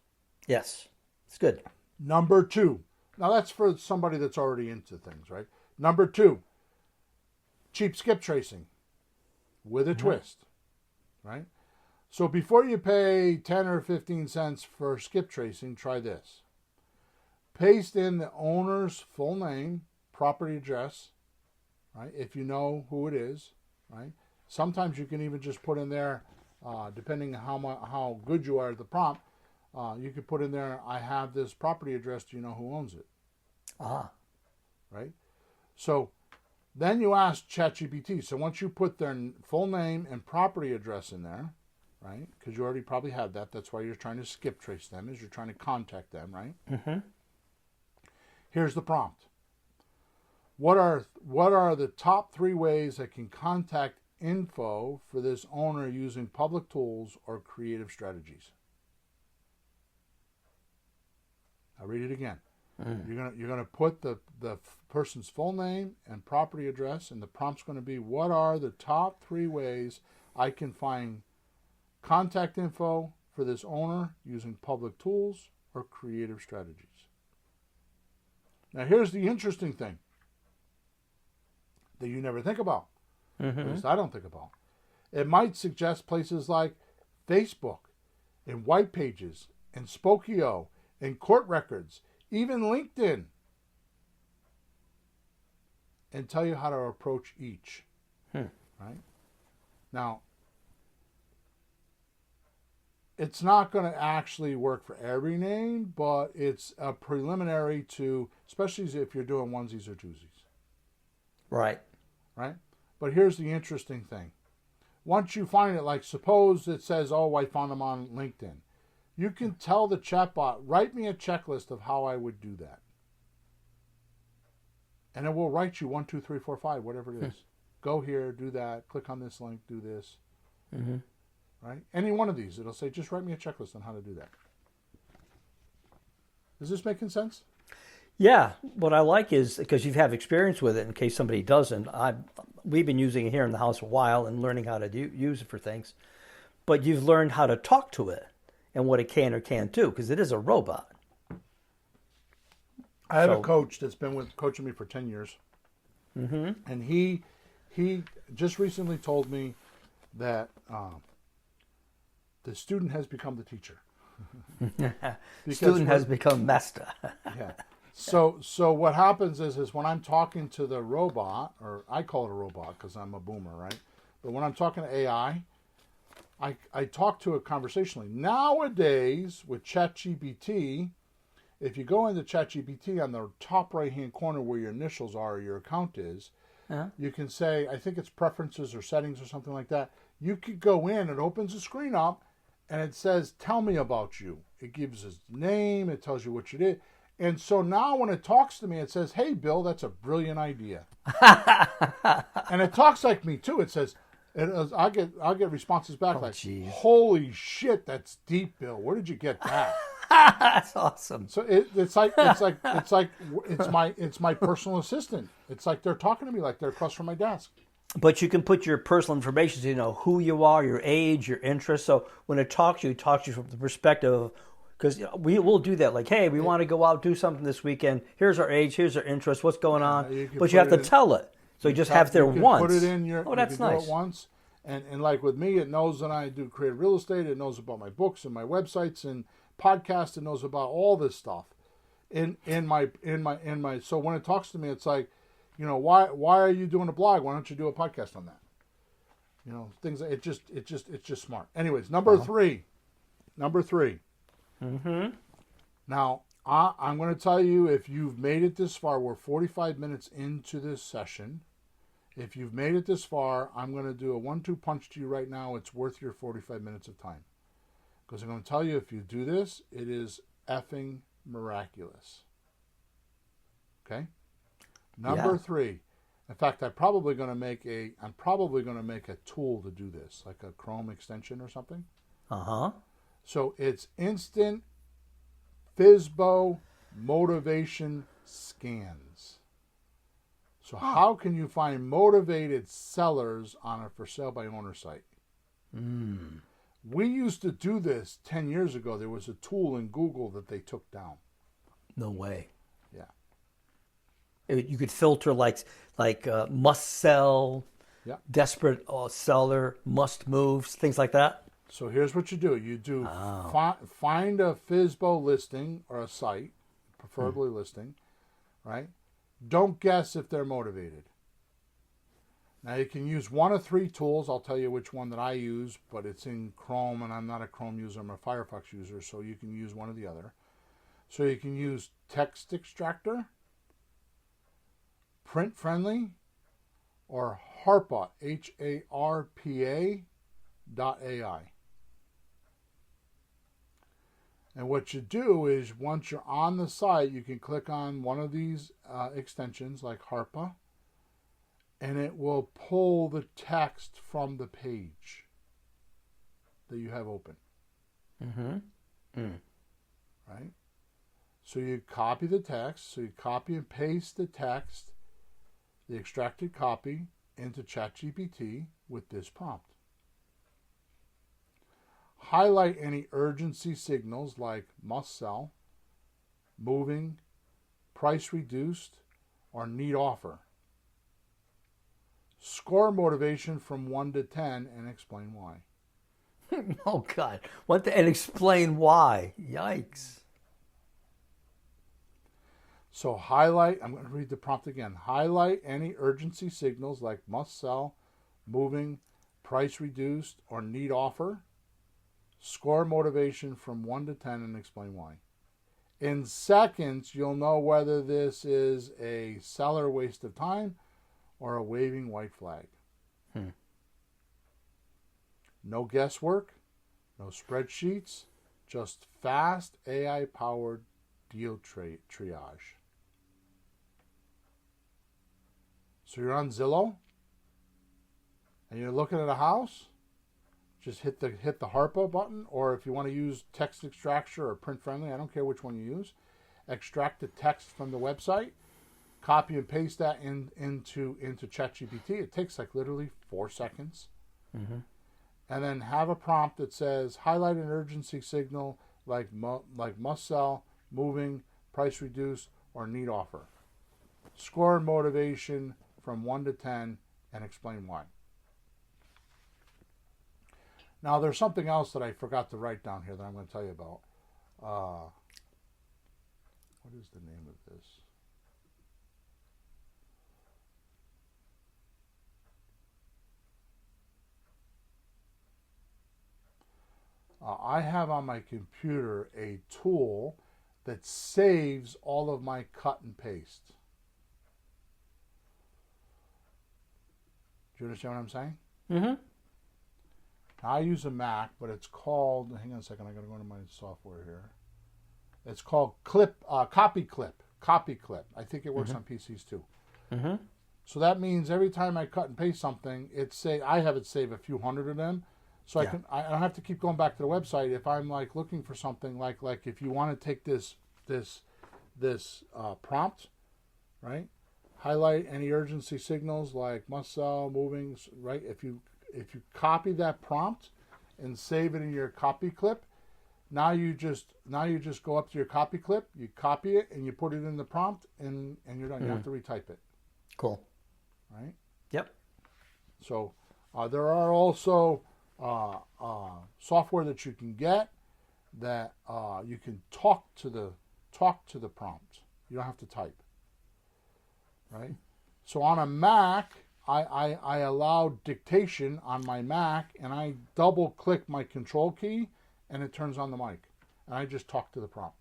Yes. It's good. Number 2. Now that's for somebody that's already into things, right? Number 2, cheap skip tracing with a twist, right? So before you pay 10 or 15 cents for skip tracing, try this. Paste in the owner's full name, property address, right? If you know who it is, right? Sometimes you can even just put in there, depending on how good you are at the prompt, you could put in there, I have this property address, do you know who owns it? Right? So then you ask ChatGPT. So once you put their full name and property address in there, right? Because you already probably have that. That's why you're trying to skip trace them, is you're trying to contact them, right? Here's the prompt. What are the top 3 ways I can contact info for this owner using public tools or creative strategies? I'll read it again. You're gonna put the person's full name and property address, and the prompt's going to be, what are the top 3 ways I can find contact info for this owner using public tools or creative strategies? Now here's the interesting thing that you never think about. At least I don't think about. It might suggest places like Facebook and white pages and Spokio and court records, even LinkedIn, and tell you how to approach each. Right? Now, it's not going to actually work for every name, but it's a preliminary to, especially if you're doing onesies or twosies. Right. Right? But here's the interesting thing. Once you find it, like suppose it says, oh, I found them on LinkedIn. You can tell the chatbot, write me a checklist of how I would do that. And it will write you 1, 2, 3, 4, 5, whatever it is. Go here, do that, click on this link, do this. Mm-hmm. Right? Any one of these, it'll say, just write me a checklist on how to do that. Is this making sense? Yeah. What I like is, because you have experience with it, in case somebody doesn't, we've been using it here in the house a while and learning how to use it for things. But you've learned how to talk to it and what it can or can't do, because it is a robot. I have a coach that's been coaching me for 10 years. Mm-hmm. And he just recently told me that the student has become the teacher. Student has become master. Yeah. So what happens is when I'm talking to the robot, or I call it a robot because I'm a boomer, right? But when I'm talking to AI, I talk to it conversationally. Nowadays, with ChatGPT, if you go into ChatGPT on the top right-hand corner where your initials are or your account is, you can say, I think it's preferences or settings or something like that. You could go in, it opens the screen up, and it says, tell me about you. It gives his name, it tells you what you did. And so now when it talks to me, it says, hey, Bill, that's a brilliant idea. And it talks like me, too. It says, I'll get responses back geez. Holy shit, that's deep, Bill. Where did you get that? That's awesome. So it's my personal assistant. It's like they're talking to me like they're across from my desk. But you can put your personal information, so you know who you are, your age, your interests. So when it talks to you from the perspective of, because we'll do that. Like, hey, we want to go out, do something this weekend. Here's our age, here's our interest, what's going on. But you have to tell it. So you just have there once. Put it in your. Oh, that's nice. Do it once, and like with me, it knows that I do creative real estate. It knows about my books and my websites and podcasts. It knows about all this stuff. In my. So when it talks to me, it's like, you know, why are you doing a blog? Why don't you do a podcast on that? You know, things. It's just smart. Anyways, number three. Mm-hmm. Now, I'm going to tell you, if you've made it this far, we're 45 minutes into this session. If you've made it this far, I'm going to do a 1-2 punch to you right now. It's worth your 45 minutes of time. Because I'm going to tell you, if you do this, it is effing miraculous. Okay? Number 3. In fact, I'm probably going to make a tool to do this, like a Chrome extension or something. Uh-huh. So it's instant FSBO motivation scans. So how can you find motivated sellers on a for sale by owner site? We used to do this 10 years ago. There was a tool in Google that they took down. No way. Yeah. You could filter like must sell, desperate seller, must move, things like that. So here's what you do. You do find a FSBO listing or a site, preferably listing, right? Don't guess if they're motivated. Now you can use one of 3 tools. I'll tell you which one that I use, but it's in Chrome, and I'm not a Chrome user. I'm a Firefox user, so you can use one or the other. So you can use text extractor, print friendly, or HARPA, HARPA .ai. And what you do is, once you're on the site, you can click on one of these extensions like HARPA, and it will pull the text from the page that you have open. Right? So you copy the text. So you copy and paste the text, the extracted copy, into ChatGPT with this prompt. Highlight any urgency signals like must sell, moving, price reduced, or need offer. Score motivation from 1 to 10 and explain why. Oh, God. And explain why. Yikes. So highlight, I'm going to read the prompt again. Highlight any urgency signals like must sell, moving, price reduced, or need offer. Score motivation from 1 to 10 and explain why. In seconds, you'll know whether this is a seller waste of time or a waving white flag. No guesswork, no spreadsheets, just fast AI-powered deal triage. So you're on Zillow, and you're looking at a house. Just hit the Harpo button, or if you want to use text extraction or print friendly, I don't care which one you use. Extract the text from the website, copy and paste that into ChatGPT. It takes like literally 4 seconds. Mm-hmm. And then have a prompt that says highlight an urgency signal like must sell, moving, price reduced, or need offer. Score and motivation from 1 to 10 and explain why. Now, there's something else that I forgot to write down here that I'm going to tell you about. What is the name of this? I have on my computer a tool that saves all of my cut and paste. Do you understand what I'm saying? Mm-hmm. I use a Mac, but it's called, hang on a second, I gotta go into my software here. It's called Copy Clip. I think it works on PCs too. Mm-hmm. So that means every time I cut and paste something, I have it save a few hundred of them. So I don't have to keep going back to the website if I'm like looking for something like if you want to take this prompt, right? Highlight any urgency signals like must sell, moving, right? If you copy that prompt and save it in your copy clip, now you just go up to your copy clip, you copy it, and you put it in the prompt, and you're done. You have to retype it. Cool. Right? Yep. So there are also software that you can get that you can talk to the prompt. You don't have to type. Right? So on a Mac, I allow dictation on my Mac, and I double click my control key, and it turns on the mic, and I just talk to the prompt.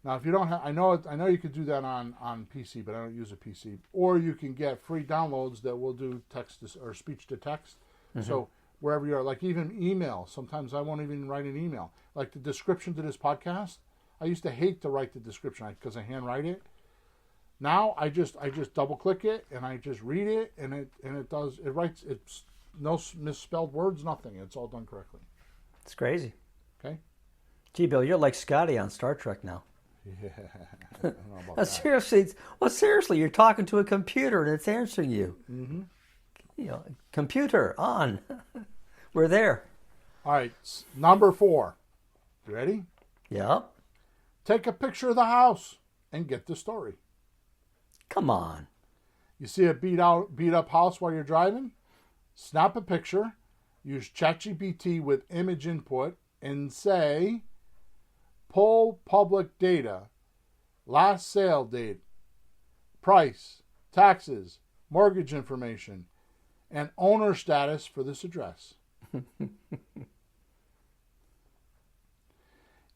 Now, if you don't have, I know you could do that on PC, but I don't use a PC. Or you can get free downloads that will do text or speech to text. Mm-hmm. So wherever you are, like even email, sometimes I won't even write an email. Like the description to this podcast, I used to hate to write the description because I handwrite it. Now I just double click it and I just read it, and it writes. It's no misspelled words, nothing. It's all done correctly. It's crazy. Okay. Gee, Bill, you're like Scotty on Star Trek now. Yeah. I don't know about that. Seriously, you're talking to a computer and it's answering you. Mm-hmm. You know, computer on. We're there. All right, number 4. You ready? Yep. Take a picture of the house and get the story. Come on. You see a beat up house while you're driving? Snap a picture, use ChatGPT with image input, and say, pull public data, last sale date, price, taxes, mortgage information, and owner status for this address.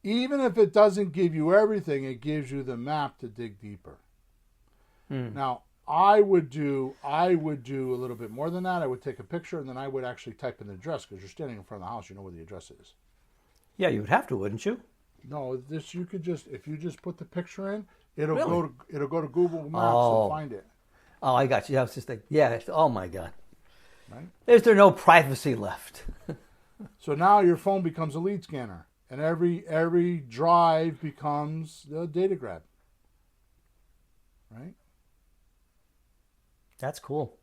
Even if it doesn't give you everything, it gives you the map to dig deeper. Now, I would do a little bit more than that. I would take a picture, and then I would actually type in the address, because you're standing in front of the house, you know where the address is. Yeah, you would have to, wouldn't you? No, if you just put the picture in, it'll go to Google Maps and find it. Oh, I got you. I was just thinking, yeah. Oh my God. Right? Is there no privacy left? So now your phone becomes a lead scanner, and every drive becomes the data grab. Right? That's cool.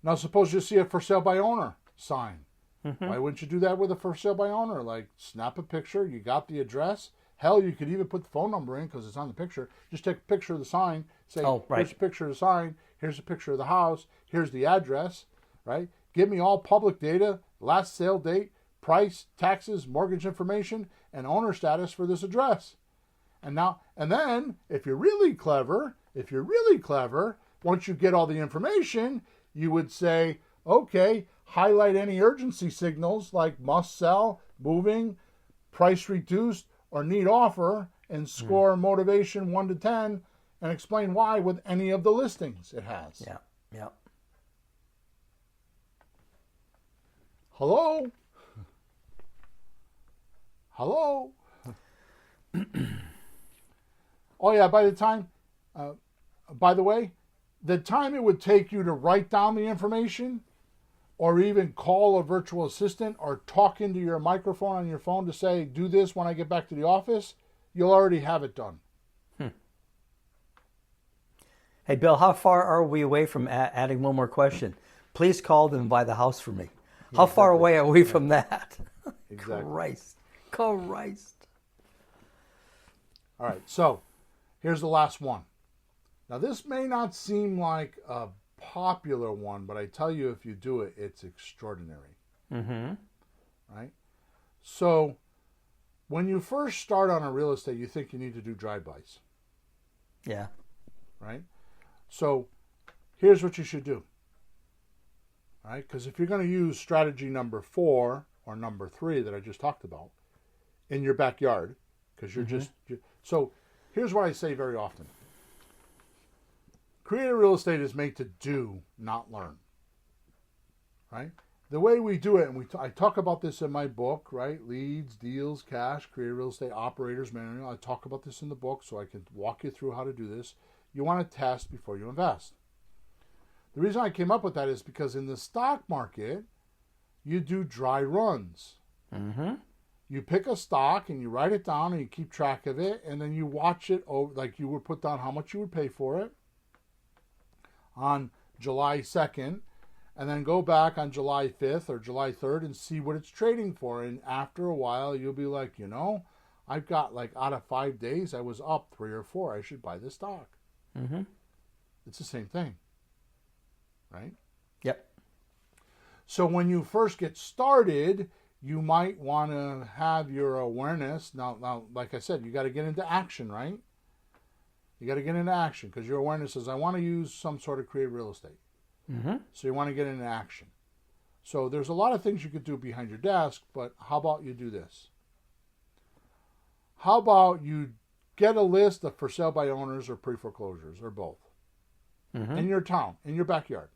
Now, suppose you see a for sale by owner sign. Mm-hmm. Why wouldn't you do that with a for sale by owner? Like, snap a picture, you got the address. Hell, you could even put the phone number in because it's on the picture. Just take a picture of the sign. Say, Here's a picture of the sign. Here's a picture of the house. Here's the address. Right? Give me all public data, last sale date, price, taxes, mortgage information, and owner status for this address. And then, if you're really clever, once you get all the information, you would say, okay, highlight any urgency signals like must sell, moving, price reduced, or need offer, and score motivation 1 to 10, and explain why with any of the listings it has. Yeah. Hello? Hello? Oh, yeah, by the way, the time it would take you to write down the information or even call a virtual assistant or talk into your microphone on your phone to say, do this when I get back to the office, you'll already have it done. Hey, Bill, how far are we away from adding one more question? Please call them and buy the house for me. How far away are we from that? Exactly. Christ. All right, so here's the last one. Now, this may not seem like a popular one, but I tell you, if you do it, it's extraordinary. Mm-hmm. Right? So, when you first start on a real estate, you think you need to do drive-bys. Yeah. Right? So, here's what you should do. Right? Because if you're going to use strategy number 4 or number 3 that I just talked about in your backyard, because so here's what I say very often. Creative real estate is made to do, not learn. Right? The way we do it, and I talk about this in my book, right? Leads, deals, cash, creative real estate operators manual. I talk about this in the book so I can walk you through how to do this. You want to test before you invest. The reason I came up with that is because in the stock market, you do dry runs. Mm-hmm. You pick a stock and you write it down and you keep track of it, and then you watch it over, like you would put down how much you would pay for it on July 2nd, and then go back on July 5th or July 3rd and see what it's trading for. And after a while, you'll be like, I've got like out of 5 days, I was up 3 or 4. I should buy this stock. Mm-hmm. It's the same thing. Right? Yep. So when you first get started, you might want to have your awareness. Now, like I said, you got to get into action, right? You got to get into action because your awareness says, I want to use some sort of creative real estate. Mm-hmm. So you want to get into action. So there's a lot of things you could do behind your desk, but how about you do this? How about you get a list of for sale by owners or pre-foreclosures or both in your town, in your backyard,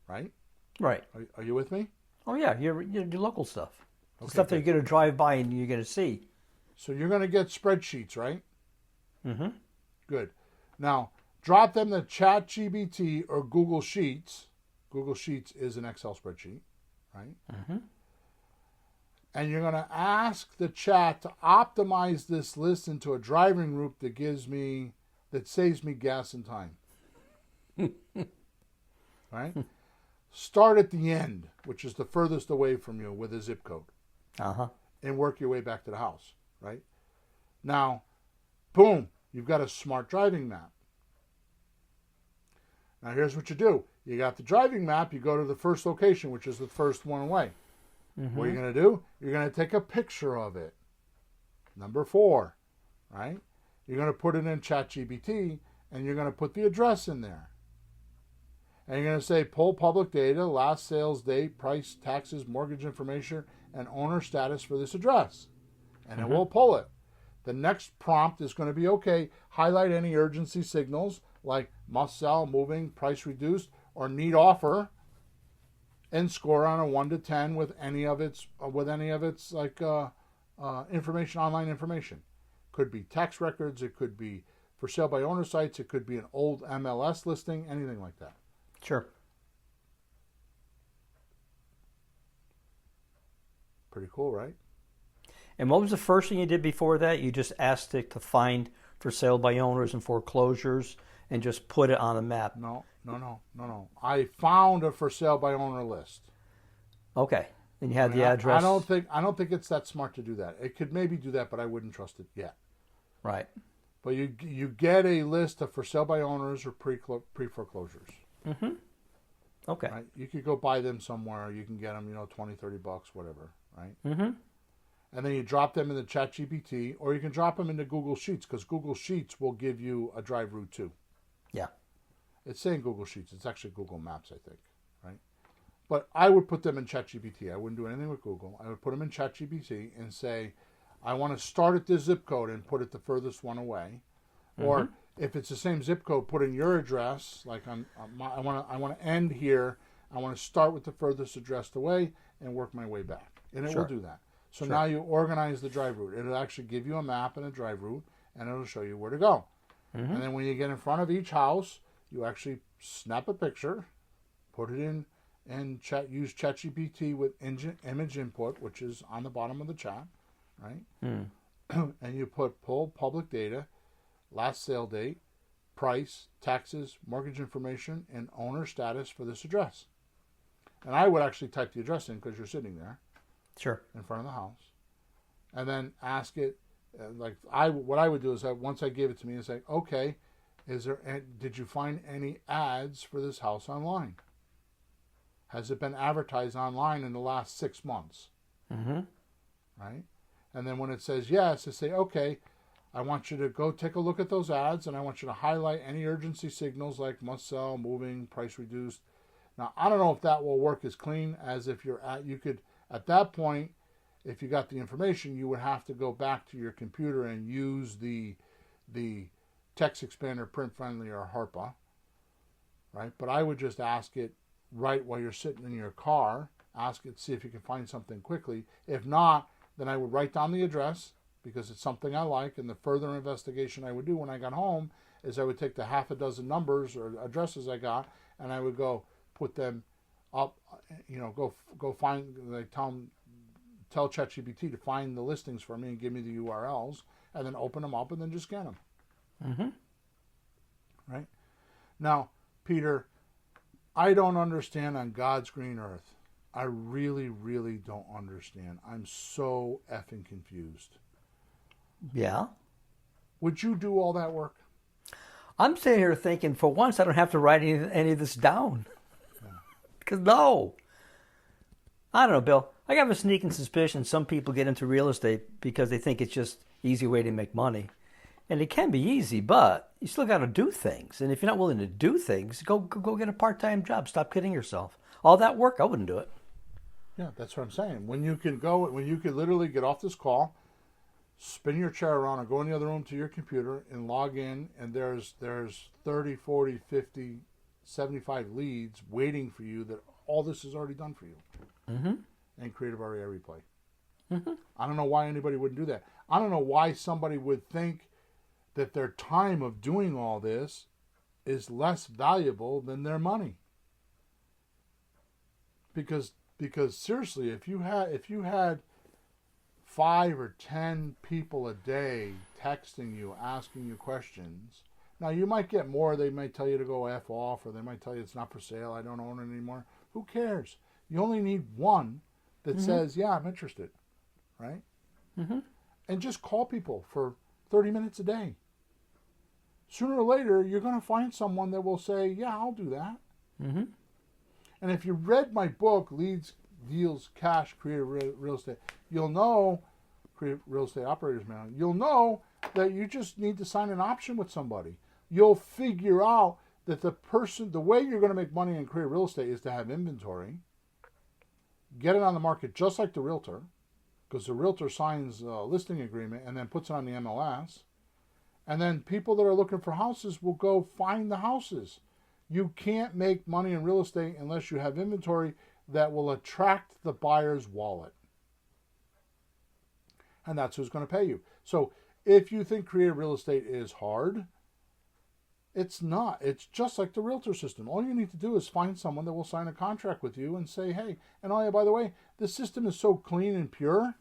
right? Right. Are you with me? Oh, yeah, your local stuff. Okay, Stuff that you're going to drive by and you're going to see. So you're going to get spreadsheets, right? Mm-hmm. Good. Now, drop them to ChatGPT or Google Sheets. Google Sheets is an Excel spreadsheet, right? Mm-hmm. And you're going to ask the chat to optimize this list into a driving route that saves me gas and time. Right? Start at the end, which is the furthest away from you with a zip code. Uh-huh. And work your way back to the house, right? Now, boom, you've got a smart driving map. Now, here's what you do. You got the driving map, you go to the first location, which is the first one away. Mm-hmm. What are you going to do? You're going to take a picture of it. Number 4, right? You're going to put it in ChatGPT, and you're going to put the address in there. And you're going to say, pull public data, last sales date, price, taxes, mortgage information, and owner status for this address. And it will pull it. The next prompt is going to be, okay, highlight any urgency signals like must sell, moving, price reduced, or need offer, and score on a 1 to 10 with any of its like information, online information. Could be tax records, it could be for sale by owner sites, it could be an old MLS listing, anything like that. Sure. Pretty cool, right? And what was the first thing you did before that? You just asked it to find for sale by owners and foreclosures and just put it on a map. No. I found a for sale by owner list. Okay. And you had the address. I don't think it's that smart to do that. It could maybe do that, but I wouldn't trust it yet. Right. But you get a list of for sale by owners or pre-foreclosures. Mm-hmm. Okay. Right? You could go buy them somewhere. You can get them, $20, $30, whatever. Right? Mm-hmm. And then you drop them in the ChatGPT, or you can drop them into Google Sheets, because Google Sheets will give you a drive route too. Yeah. It's saying Google Sheets. It's actually Google Maps, I think. Right? But I would put them in ChatGPT. I wouldn't do anything with Google. I would put them in ChatGPT and say, I want to start at this zip code and put it the furthest one away. Mm-hmm. Or if it's the same zip code, put in your address. Like I want to end here. I want to start with the furthest address away and work my way back. And it will do that. So now you organize the drive route. It'll actually give you a map and a drive route, and it'll show you where to go. Mm-hmm. And then when you get in front of each house, you actually snap a picture, put it in, and use ChatGPT with image input, which is on the bottom of the chat, right? And you pull public data, last sale date, price, taxes, mortgage information, and owner status for this address. And I would actually type the address in because you're sitting there, sure, in front of the house, and then ask it. What I would do is once I gave it to me, it's like, okay, did you find any ads for this house online? Has it been advertised online in the last 6 months? Mm-hmm. Right? And then when it says yes, I say, okay, I want you to go take a look at those ads, and I want you to highlight any urgency signals like must sell, moving, price reduced. Now, I don't know if that will work as clean as if you could, at that point, if you got the information, you would have to go back to your computer and use the text expander, print friendly, or HARPA, right? But I would just ask it right while you're sitting in your car, ask it, see if you can find something quickly. If not, then I would write down the address because it's something I like, and the further investigation I would do when I got home is I would take the half a dozen numbers or addresses I got, and I would go put them up, go find, like tell ChatGPT to find the listings for me and give me the URLs, and then open them up and then just scan them. Mm-hmm. Right? Now, Peter, I don't understand on God's green earth. I really, really don't understand. I'm so effing confused. Yeah. Would you do all that work? I'm sitting here thinking, for once, I don't have to write any of this down. Because no. I don't know, Bill. I have a sneaking suspicion some people get into real estate because they think it's just an easy way to make money. And it can be easy, but you still got to do things. And if you're not willing to do things, go get a part-time job. Stop kidding yourself. All that work, I wouldn't do it. Yeah, that's what I'm saying. When you could literally get off this call, spin your chair around and go in the other room to your computer and log in, and there's 30, 40, 50, 75 leads waiting for you that all this is already done for you. Mm-hmm. And Creative REI Replay. Mm-hmm. I don't know why anybody wouldn't do that. I don't know why somebody would think that their time of doing all this is less valuable than their money. Because seriously, if you had 5 or 10 people a day texting you, asking you questions, now you might get more. They might tell you to go F off, or they might tell you it's not for sale, I don't own it anymore. Who cares? You only need one that says, yeah, I'm interested, right? Mm-hmm. And just call people for 30 minutes a day. Sooner or later, you're going to find someone that will say, yeah, I'll do that. Mm-hmm. And if you read my book, Leads, Deals, Cash, Creative Real Estate, you'll know, Creative Real Estate Operators Manual, you'll know that you just need to sign an option with somebody. You'll figure out that the way you're going to make money in creative real estate is to have inventory, get it on the market just like the realtor, because the realtor signs a listing agreement and then puts it on the MLS. And then people that are looking for houses will go find the houses. You can't make money in real estate unless you have inventory that will attract the buyer's wallet. And that's who's going to pay you. So if you think creative real estate is hard, it's not. It's just like the realtor system. All you need to do is find someone that will sign a contract with you and say, hey, and oh yeah, by the way, this system is so clean and pure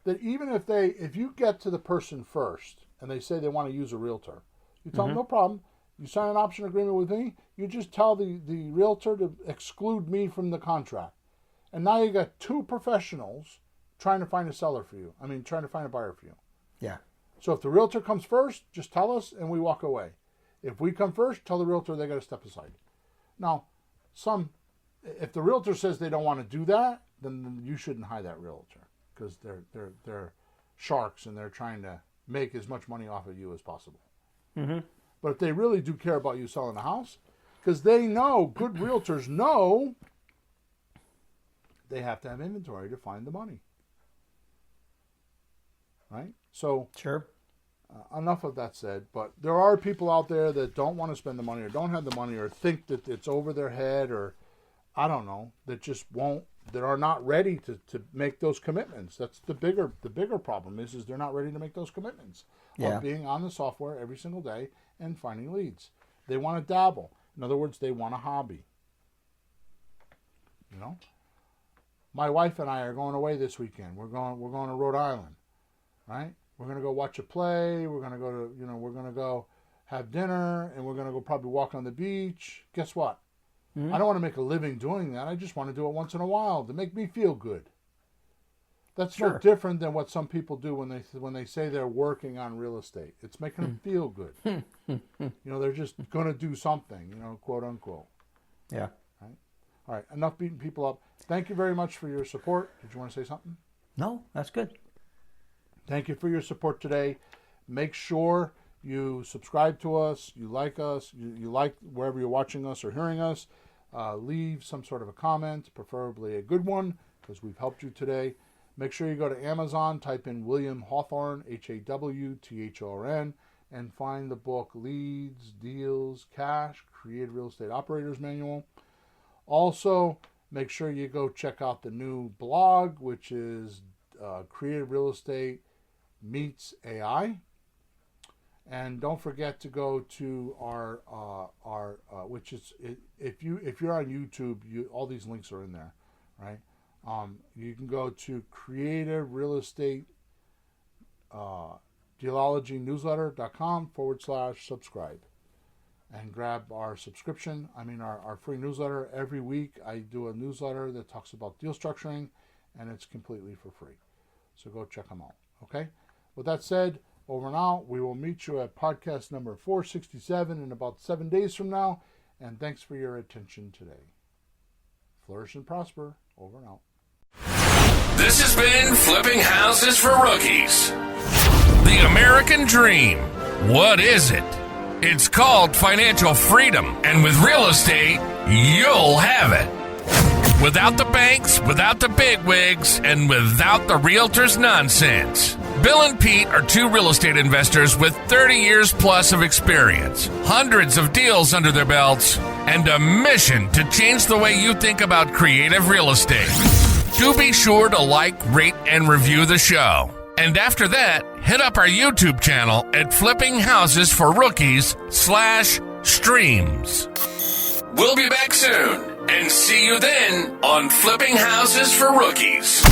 that even if you get to the person first and they say they want to use a realtor, you tell them, no problem. You sign an option agreement with me, you just tell the realtor to exclude me from the contract. And now you got 2 professionals trying to find a seller for you. Trying to find a buyer for you. Yeah. So if the realtor comes first, just tell us and we walk away. If we come first, tell the realtor they got to step aside. Now, if the realtor says they don't want to do that, then you shouldn't hire that realtor because they're sharks and they're trying to make as much money off of you as possible. Mm-hmm. But if they really do care about you selling a house, because they know, good realtors know, they have to have inventory to find the money. Right? So, sure. Enough of that said, but there are people out there that don't want to spend the money or don't have the money or think that it's over their head or, I don't know, that just won't that are not ready to make those commitments. That's the bigger problem is they're not ready to make those commitments of being on the software every single day and finding leads. They want to dabble. In other words, they want a hobby. You know, my wife and I are going away this weekend. We're going to Rhode Island, right? We're going to go watch a play. We're going to go have dinner, and we're going to go probably walk on the beach. Guess what? I don't want to make a living doing that. I just want to do it once in a while to make me feel good. That's no different than what some people do when they say they're working on real estate. It's making them feel good. They're just going to do something, quote unquote. Yeah. Right? All right. Enough beating people up. Thank you very much for your support. Did you want to say something? No, that's good. Thank you for your support today. Make sure you subscribe to us. You like us. You like wherever you're watching us or hearing us. Leave some sort of a comment, preferably a good one, because we've helped you today. Make sure you go to Amazon, type in William Hawthorne, Hawthorn, and find the book Leads, Deals, Cash, Creative Real Estate Operators Manual. Also, make sure you go check out the new blog, which is Creative Real Estate Meets AI. And don't forget to go to our which is if you're on YouTube, all these links are in there, right? You can go to Creative Real Estate dealologynewsletter.com/subscribe and grab our subscription. Our free newsletter. Every week I do a newsletter that talks about deal structuring, and it's completely for free. So go check them out. Okay. With that said, over and out. We will meet you at podcast number 467 in about 7 days from now. And thanks for your attention today. Flourish and prosper. Over and out. This has been Flipping Houses for Rookies. The American Dream. What is it? It's called financial freedom. And with real estate, you'll have it. Without the banks, without the bigwigs, and without the realtors' nonsense. Bill and Pete are two real estate investors with 30 years plus of experience, hundreds of deals under their belts, and a mission to change the way you think about creative real estate. Do be sure to like, rate, and review the show. And after that, hit up our YouTube channel at Flipping Houses for Rookies/streams. We'll be back soon, and see you then on Flipping Houses for Rookies.